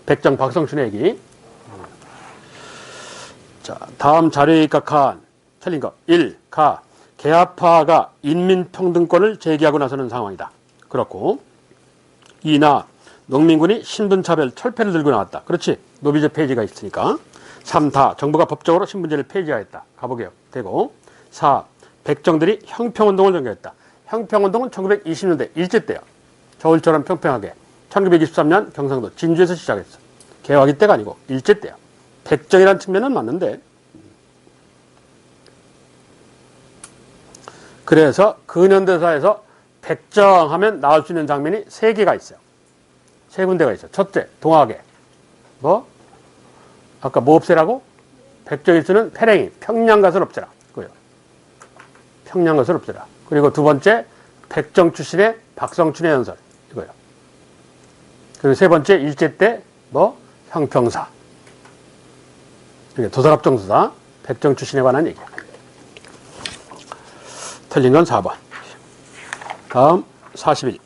S1: 백정 박성춘의 얘기. 자, 다음 자료에 입각한 틀린 것. 1. 가. 계합파가 인민평등권을 제기하고 나서는 상황이다. 그렇고. 2. 나. 농민군이 신분차별 철폐를 들고 나왔다. 그렇지. 노비제 폐지가 있으니까. 3. 다. 정부가 법적으로 신분제를 폐지하였다. 가보게요. 되고. 4. 백정들이 형평운동을 전개했다. 형평운동은 1920년대 일제 때야. 겨울처럼 평평하게. 1923년 경상도 진주에서 시작했어. 개화기 때가 아니고 일제 때야. 백정이라는 측면은 맞는데. 그래서 근현대사에서 백정하면 나올 수 있는 장면이 3개가 있어요. 3군데가 있어요. 첫째, 동학에. 뭐? 아까 뭐 없애라고? 백정이 쓰는 패랭이, 평양가설 없애라. 그거요. 평양가설 없애라. 그리고 두 번째, 백정 출신의 박성춘의 연설. 이거요. 그리고 세 번째, 일제 때, 뭐? 형평사. 이게 도산합정수사, 백정 출신에 관한 얘기야. 틀린 건 4번. 다음, 41.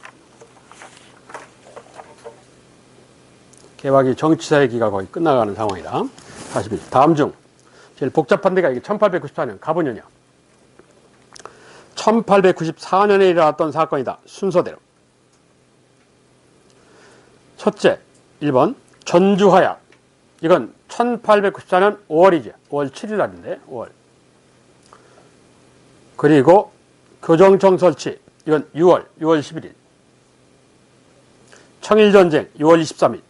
S1: 개화기 정치사회기가 거의 끝나가는 상황이다. 41. 다음 중 제일 복잡한 데가 이게 1894년 가보년이야. 1894년에 일어났던 사건이다. 순서대로. 첫째, 1번 전주화약. 이건 1894년 5월이죠. 5월 7일 날인데 5월. 그리고 교정청 설치. 이건 6월 11일. 청일전쟁 6월 23일.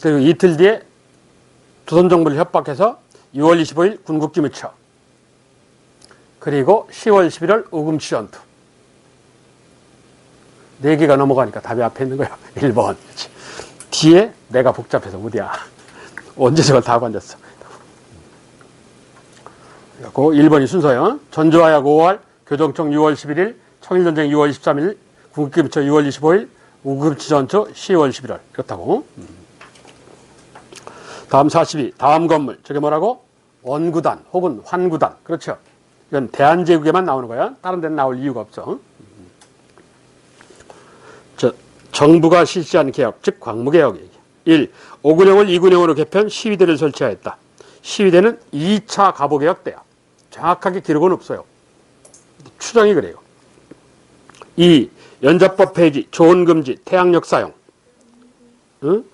S1: 그리고 이틀 뒤에 조선정부를 협박해서 6월 25일 군국기 무쳐. 그리고 10월 11월 우금치 전투. 4개가 넘어가니까 답이 앞에 있는 거야. 1번. 뒤에 내가 복잡해서 어디야. 언제 저걸 다 관졌어. 그리고 1번이 순서요. 전주화약 5월, 교정청 6월 11일, 청일전쟁 6월 23일, 군국기 무쳐 6월 25일, 우금치 전투 10월 11월. 이렇다고. 다음 42. 다음 건물. 저게 뭐라고? 원구단 혹은 환구단. 그렇죠. 이건 대한제국에만 나오는 거야. 다른 데는 나올 이유가 없어. 정부가 실시한 개혁, 즉 광무개혁 얘기. 1. 5군형을 2군형으로 개편 시위대를 설치하였다. 시위대는 2차 가보개혁 때야. 정확하게 기록은 없어요. 추정이 그래요. 2. 연자법 폐지, 조언금지, 태양력 사용. 응?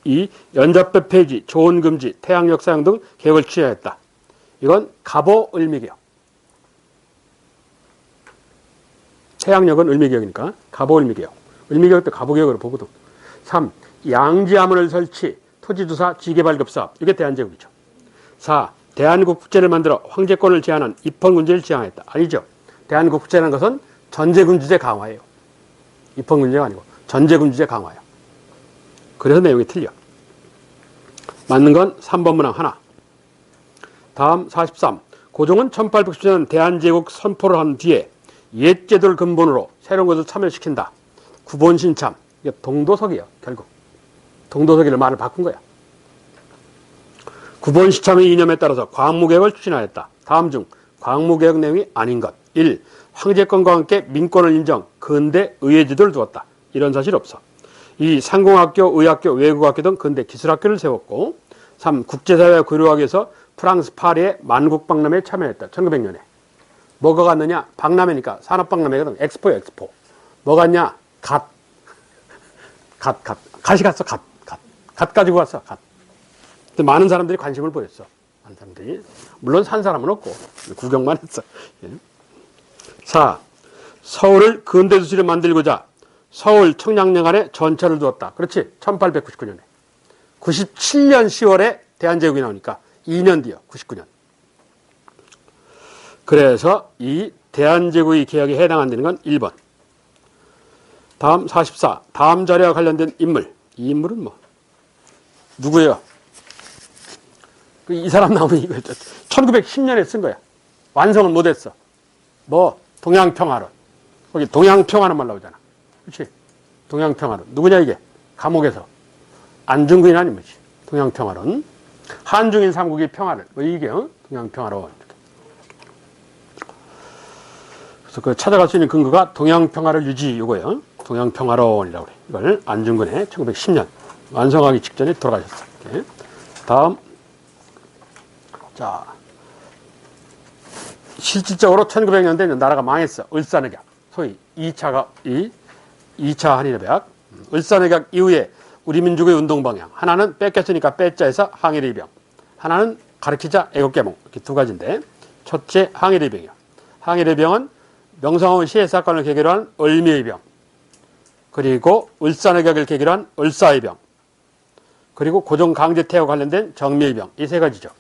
S1: 2. 연자법 폐지, 조언금지, 태양력 사용 등 개혁을 취하였다. 이건 가보 을미개혁. 태양력은 을미개혁이니까 가보 을미개혁. 을미개혁 때 가보개혁으로 보거든. 3. 양지하문을 설치, 토지조사, 지개발급사업. 이게 대한제국이죠. 4. 대한국 국제를 만들어 황제권을 제한한 입헌군제를 지향했다. 아니죠. 대한국 국제라는 것은 전제군주제 강화예요. 입헌군제가 아니고 전제군주제 강화예요. 그래서 내용이 틀려. 맞는 건 3번 문항 하나. 다음 43. 고종은 1897년 대한제국 선포를 한 뒤에 옛 제도를 근본으로 새로운 것을 참여시킨다. 구본 신참. 이게 동도석이에요. 결국. 동도석이를 말을 바꾼 거야. 구본 신참의 이념에 따라서 광무개혁을 추진하였다. 다음 중 광무개혁 내용이 아닌 것. 1. 황제권과 함께 민권을 인정, 근대 의회제도를 두었다. 이런 사실 없어. 2. 상공학교, 의학교, 외국학교 등 근대 기술학교를 세웠고. 3. 국제사회와 교류하기 위해서 프랑스 파리의 만국박람회에 참여했다. 1900년에. 뭐가 갔느냐? 박람회니까 산업박람회거든. 엑스포야, 엑스포. 뭐 갔냐? 갓이 갔어, 갓 가지고 왔어, 갓. 근데 많은 사람들이 관심을 보였어. 많은 사람들이. 물론 산 사람은 없고, 구경만 했어. 4. 서울을 근대도시로 만들고자 서울 청량리간에 전철을 두었다. 그렇지. 1899년에. 97년 10월에 대한제국이 나오니까 2년 뒤요. 99년. 그래서 이 대한제국의 개혁에 해당한다는 건 1번. 다음 44. 다음 자료와 관련된 인물. 이 인물은 뭐 누구예요? 이 사람 나오면 이거 1910년에 쓴 거야. 완성을 못했어. 뭐 동양평화론. 거기 동양평화론만 나오잖아. 그렇지? 동양평화론. 누구냐 이게? 감옥에서 안중근이 아니면지. 동양평화론. 한중일 삼국의 평화를. 뭐 이게 동양평화론. 그래서 그 찾아갈 수 있는 근거가 동양평화를 유지 이거예요. 동양평화론이라고 그래. 이걸 안중근의 1910년 완성하기 직전에 돌아가셨어. 이렇게. 다음. 자, 실질적으로 1900년대 나라가 망했어. 을사늑약. 소위 2차 한일협약. 을사늑약 이후에 우리 민족의 운동 방향. 하나는 뺏겼으니까 뺏자에서 항일의병. 하나는 가르치자 애국개몽. 이렇게 두 가지인데 첫째 항일의병이요. 항일의병은 명성황후 시해 사건을 계기로 한 을미의병. 그리고 을사늑약을 계기로 한 을사의병. 그리고 고종강제퇴하고 관련된 정미의병. 이 세 가지죠.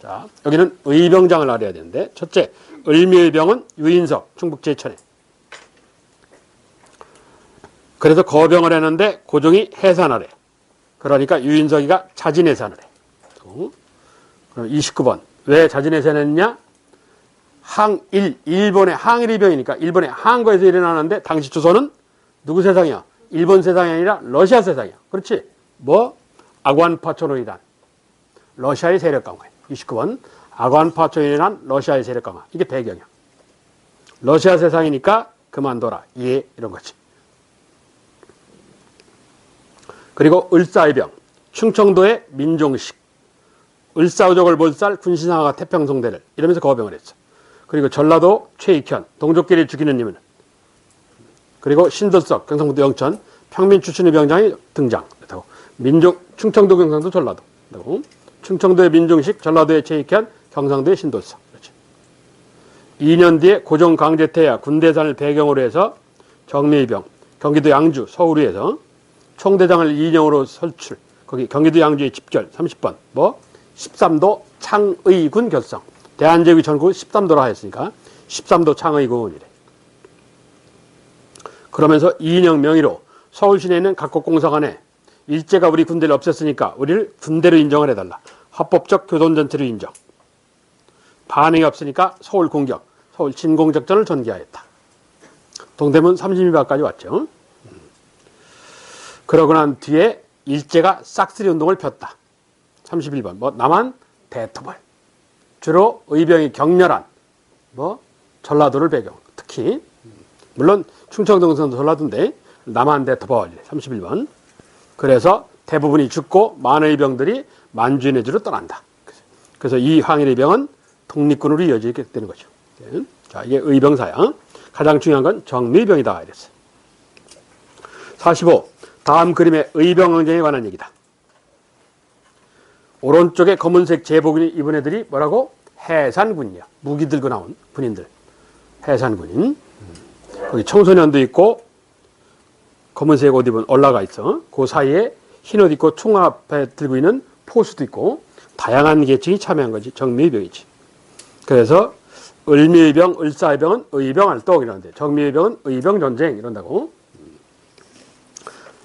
S1: 자, 여기는 의병장을 알아야 되는데 첫째, 을미의병은 유인석, 충북 제천에. 그래서 거병을 했는데 고종이 해산하래. 그러니까 유인석이가 자진해산을 해. 그럼 29번. 왜 자진해산했냐? 일본의 항일의병이니까 일본의 항거에서 일어나는데 당시 조선은 누구 세상이야? 일본 세상이 아니라 러시아 세상이야. 그렇지? 뭐? 아관파초론이란 러시아의 세력 강화. 29번. 아관파초론이란 러시아의 세력 강화. 이게 배경이야. 러시아 세상이니까 그만둬라. 예, 이런 거지. 그리고 을사의병. 충청도의 민종식. 을사오족을 몰살 군신상하가 태평성대를 이러면서 거병을 했어. 그리고 전라도 최익현. 동족끼리 죽이는 이유는. 그리고 신들석, 경상북도 영천, 평민 출신의 병장이 등장. 충청도, 경상도, 전라도. 충청도의 민종식, 전라도의 최익현, 경상도의 신돌석. 그렇지. 2년 뒤에 고종 강제퇴하 군대산을 배경으로 해서 정미의병, 경기도 양주, 서울위에서 총대장을 이인영으로 설출. 거기 경기도 양주의 집결 30번. 뭐 13도 창의군 결성. 대한제국이 전국을 13도로 하였으니까 13도 창의군이래. 그러면서 이인영 명의로 서울 시내에 있는 각국 공사관에 일제가 우리 군대를 없앴으니까 우리를 군대로 인정을 해달라. 합법적 교돈전체로 인정. 반응이 없으니까 서울 공격, 서울 진공작전을 전개하였다. 동대문 32바까지 왔죠. 그러고 난 뒤에 일제가 싹쓸이 운동을 폈다. 31번. 뭐 남한 대토벌. 주로 의병이 격렬한 뭐 전라도를 배경. 특히 물론 충청도 경상도 전라도인데 남한 대토벌. 31번. 그래서 대부분이 죽고 많은 의병들이 만주인해주로 떠난다. 그래서 이 항일의병은 독립군으로 이어지게 되는 거죠. 자, 이게 의병사야. 가장 중요한 건 정미의병이다. 이랬어요. 45. 다음 그림의 의병항쟁에 관한 얘기다. 오른쪽에 검은색 제복을 입은 애들이 뭐라고? 해산군이야. 무기 들고 나온 군인들. 해산군인. 거기 청소년도 있고 검은색 옷 입은 올라가 있어. 그 사이에 흰 옷 입고 총 앞에 들고 있는 포수도 있고 다양한 계층이 참여한 거지. 정미의병이지. 그래서 을미의병, 을사의병은 의병활동 이러는데 정미의병은 의병전쟁 이런다고.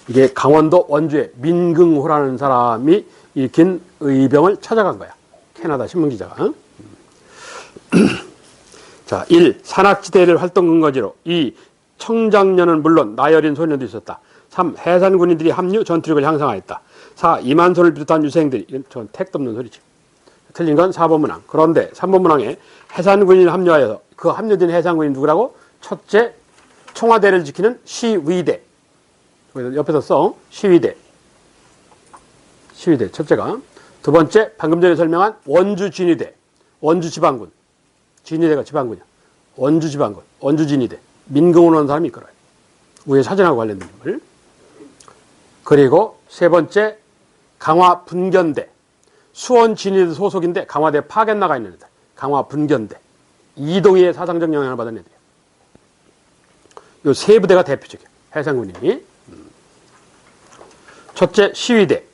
S1: 이게 강원도 원주에 민긍호라는 사람이 일으킨 의병을 찾아간 거야. 캐나다 신문기자가. 자, 1. 산악지대를 활동 근거지로. 2. 청장년은 물론 나이어린 소년도 있었다. 3. 해산군인들이 합류 전투력을 향상하였다. 4. 이만소를 비롯한 유생들이. 이건 전 택도 없는 소리지. 틀린 건 4번 문항. 그런데 3번 문항에 해산군인 합류하여서 그 합류된 해산군이 누구라고? 첫째, 청와대를 지키는 시위대. 옆에서 써. 시위대. 시위대 첫째가. 두 번째, 방금 전에 설명한 원주진위대. 원주지방군. 진위대가 지방군이야. 원주지방군. 원주진위대. 민금으로 하는 사람이 이끌어요. 위에 사진하고 관련된 인물. 그리고 세 번째, 강화분견대. 수원진위대 소속인데 강화대 파견 나가 있는 애들. 강화분견대. 이동희의 사상적 영향을 받은 애들이에요. 이 세 부대가 대표적이에요. 해상군이. 첫째 시위대,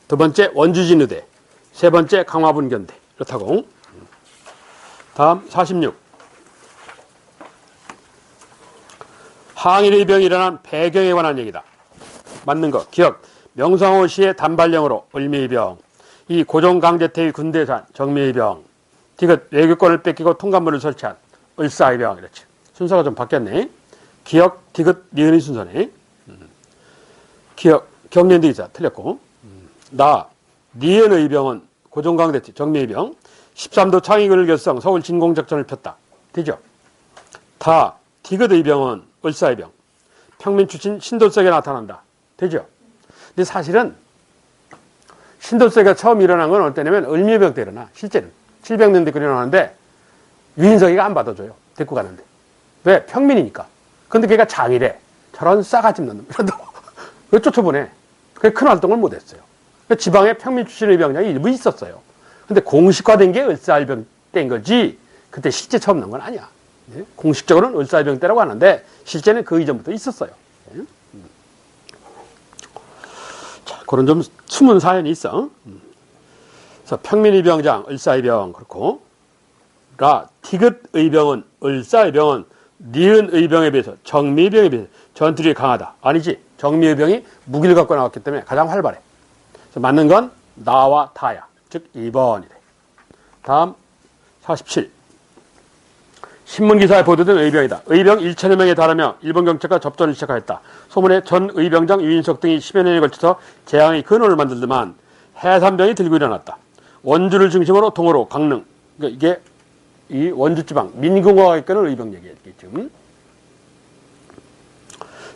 S1: 두 번째 원주진우대, 세 번째 강화분견대. 그렇다고. 다음 46. 항일의병이 일어난 배경에 관한 얘기다. 맞는 거. 기억. 명성황후 시의 단발령으로 을미의병, 이 고종강제태위 군대산 정미의병, 디귿 외교권을 뺏기고 통감문을 설치한 을사의병. 이렇지. 순서가 좀 바뀌었네. 기억, 디귿, 니은의 순서네. 기억, 경련도 있어. 틀렸고. 니은 의병은 고종강제태위 정미의병, 13도 창의군을 결성, 서울 진공작전을 폈다. 되죠? 디귿 의병은 을사의병, 평민 출신 신도세가 나타난다. 되죠? 근데 사실은 신도세가 처음 일어난 건 어떨 때냐면 을미의병 때 일어나. 실제는 700년대 일어나는데 유인석이가 안 받아줘요. 데리고 가는데. 왜? 평민이니까. 근데 걔가 장이래. 저런 싸가지 없는 놈. 왜 쫓아보내? 그게 큰 활동을 못했어요. 지방에 평민 출신 의병장이 일부 있었어요. 근데 공식화된 게 을사의병 때인 거지 그때 실제 처음 나온 건 아니야. 네? 공식적으로는 을사의병 때라고 하는데 실제는 그 이전부터 있었어요. 네? 자, 그런 좀 숨은 사연이 있어. 그래서 평민의병장, 을사의병 그렇고, 디귿 의병은 을사의병은 니은 의병에 비해서 정미의병에 비해서 전투력이 강하다. 아니지. 정미의병이 무기를 갖고 나왔기 때문에 가장 활발해. 그래서 맞는 건 나와 다야. 즉 2번이래. 다음 47. 신문기사에 보도된 의병이다. 의병 1천여 명에 달하며 일본 경찰과 접전을 시작하였다. 소문에 전 의병장 유인석 등이 10여 년에 걸쳐서 재앙의 근원을 만들더만 해산병이 들고 일어났다. 원주를 중심으로 동호로, 강릉. 그러니까 이게 이 원주지방 민공화가 이끄는 의병 얘기겠죠.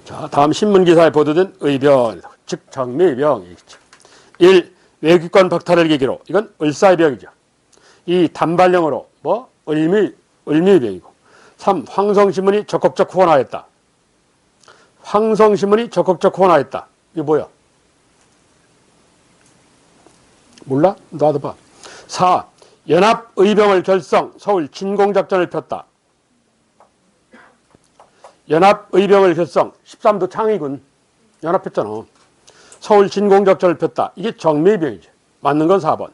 S1: 자, 다음 신문기사에 보도된 의병, 즉 정미의병 얘기죠. 1. 외교권 박탈을 계기로, 이건 을사의병이죠. 2. 단발령으로 을미의병이고. 3. 황성신문이 적극적 후원하였다. 황성신문이 적극적 후원하였다. 이게 뭐야? 몰라? 나도 봐. 4. 연합의병을 결성, 서울 진공작전을 폈다. 연합의병을 결성, 13도 창의군 연합했잖아. 서울 진공작전을 폈다. 이게 정미의병이죠. 맞는 건 4번.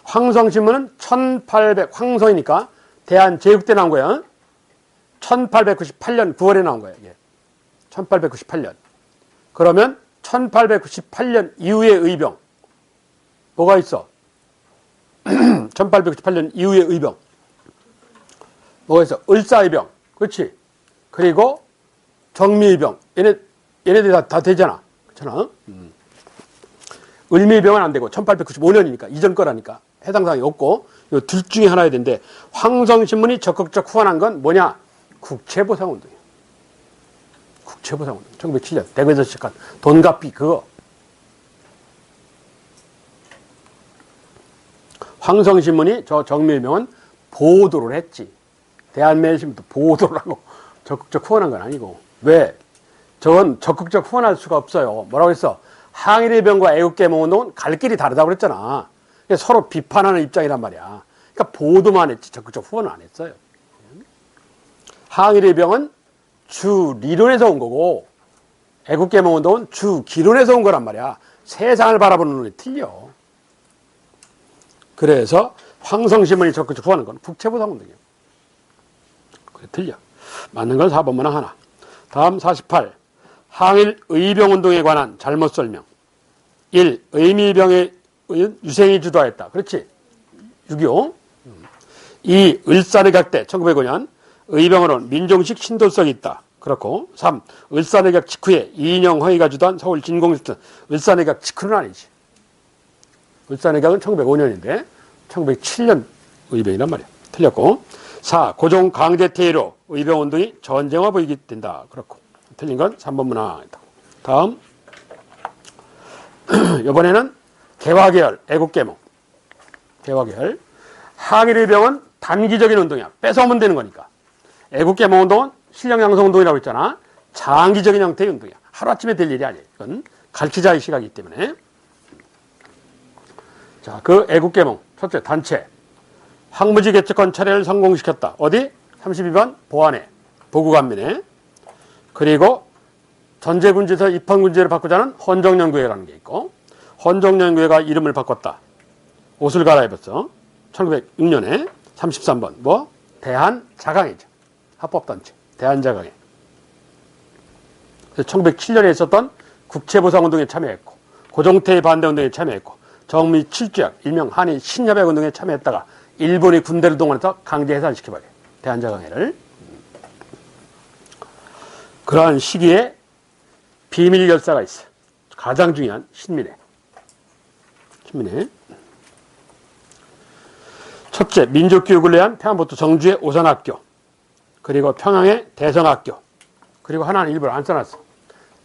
S1: 황성신문은 1800, 황성이니까 대한제국대 나온 거야. 1898년 9월에 나온 거야. 이게. 1898년. 그러면 1898년 이후의 의병. 뭐가 있어? 1898년 이후의 의병. 뭐가 있어? 을사의병. 그렇지? 그리고 정미의병. 얘네들이 다 되잖아. 그렇잖아? 을미의병은 안 되고 1895년이니까 이전 거라니까 해당 사항이 없고 이 둘 중에 하나야 되는데 황성신문이 적극적 후원한 건 뭐냐? 국채보상운동이야. 국채보상운동. 1907년 대구에서 시작한 돈갚기 그거. 황성신문이 저 정미의병은 보도를 했지. 대한매일신문도 보도를 하고 적극적 후원한 건 아니고. 왜? 저건 적극적 후원할 수가 없어요. 뭐라고 했어? 항일의병과 애국개몽운동은 갈 길이 다르다고 그랬잖아. 서로 비판하는 입장이란 말이야. 그러니까 보도만 했지 적극적 후원은 안 했어요. 항일의병은 주 리론에서 온 거고 애국개몽운동은 주 기론에서 온 거란 말이야. 세상을 바라보는 눈이 틀려. 그래서 황성신문이 적극적 후원하는 건 국채보상운동이에요. 그래 틀려. 맞는 건 4번만 하나. 다음 48. 항일의병운동에 관한 잘못 설명. 1. 의미병의 유생이 주도하였다. 그렇지? 6.25. 2. 을사내각 때 1905년 의병으로는 민종식 신도성이 있다. 그렇고. 3. 을사내각 직후에 이인영 허위가 주도한 서울 진공작전. 을사내각 직후는 아니지. 을사내각은 1905년인데 1907년 의병이란 말이야. 틀렸고. 4. 고종 강제태위로 의병운동이 전쟁화 보이게 된다. 그렇고. 틀린 건 3번 문항. 다음. 이번에는 개화계열, 애국개몽. 개화계열. 항일의병은 단기적인 운동이야. 뺏어오면 되는 거니까. 애국개몽운동은 실력양성운동이라고 했잖아. 장기적인 형태의 운동이야. 하루아침에 될 일이 아니에요. 이건 가르치자의 시각이기 때문에. 자, 그 애국개몽. 첫째, 단체. 황무지 개척권 차례를 성공시켰다. 어디? 32번 보안에. 보구간민에. 그리고 전제군지에서 입헌군지로 바꾸자는 헌정연구회라는 게 있고, 헌정연구회가 이름을 바꿨다. 옷을 갈아입었어. 1906년에 33번 뭐 대한자강회죠. 합법단체 대한자강회. 1907년에 있었던 국채보상운동에 참여했고, 고종태의 반대운동에 참여했고, 정미 7주약 일명 한일 신협약운동에 참여했다가 일본이 군대를 동원해서 강제 해산시켜버려요. 대한자강회를. 그러한 시기에 비밀 열사가 있어. 가장 중요한 신민회. 첫째, 민족교육을 위한 평안북도 정주의 오산학교, 그리고 평양의 대성학교, 그리고 하나는 일부러 안 써놨어.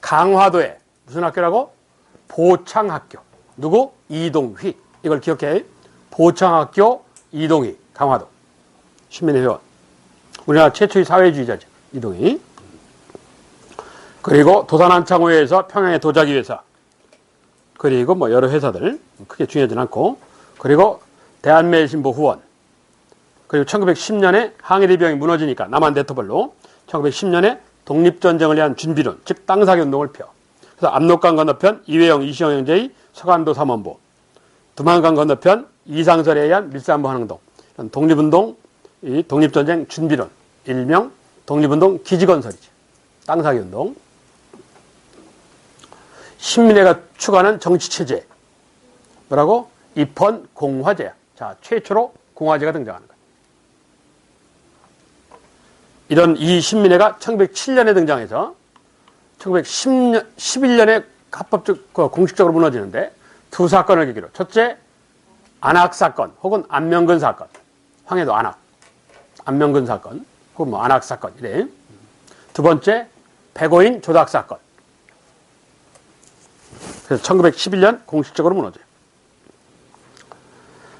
S1: 강화도에 무슨 학교라고? 보창학교. 누구? 이동휘. 이걸 기억해. 보창학교 이동휘. 강화도. 신민회 회원. 우리나라 최초의 사회주의자죠. 이동휘. 그리고 도산한창호회에서 평양의 도자기 회사. 그리고 뭐 여러 회사들. 크게 중요하진 않고. 그리고 대한매일신보 후원. 그리고 1910년에 항일의병이 무너지니까 남한 대토벌로 1910년에 독립전쟁을 위한 준비론, 즉 땅사기운동을 펴. 그래서 압록강 건너편 이회영, 이시영 형제의 서간도 삼원보, 두만강 건너편 이상설에 의한 밀산부 한흥동, 독립운동, 이 독립전쟁 준비론, 일명 독립운동 기지건설이지. 땅사기운동. 신민회가 추구하는 정치체제. 뭐라고? 입헌공화제야. 자, 최초로 공화제가 등장하는 거야. 이런 이 신민회가 1907년에 등장해서 1911년에 합법적, 공식적으로 무너지는데 두 사건을 계기로. 첫째, 안학사건 혹은 안명근 사건. 황해도 안학. 안명근 사건 혹은 뭐 안학 사건. 이래. 두 번째, 백오인 조작 사건. 그래서 1911년 공식적으로 무너져요.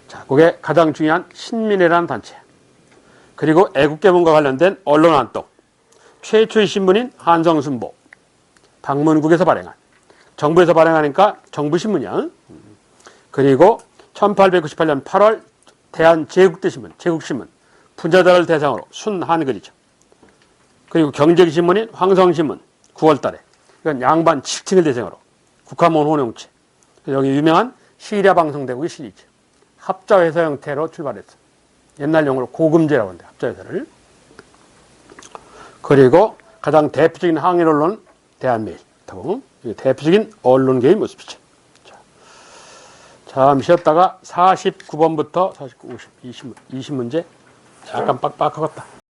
S1: 자, 그게 가장 중요한 신민회라는 단체. 그리고 애국개몽과 관련된 언론활동. 최초의 신문인 한성순보. 방문국에서 발행한. 정부에서 발행하니까 정부신문이야. 그리고 1898년 8월 대한제국대신문, 제국신문. 부자들을 대상으로 순 한글이죠. 그리고 경제신문인 황성신문. 9월 달에. 이건 양반 7층을 대상으로. 국화문 혼용체. 여기 유명한 시리아방송대국의 실리죠. 합자회사 형태로 출발했어. 옛날 용어로 고금제라고 하는데, 합자회사를. 그리고 가장 대표적인 항일 언론 대한매일. 대표적인 언론계의 모습이죠. 자, 잠시 쉬었다가 49번부터 49, 50, 20문제. 약간 빡빡하겠다.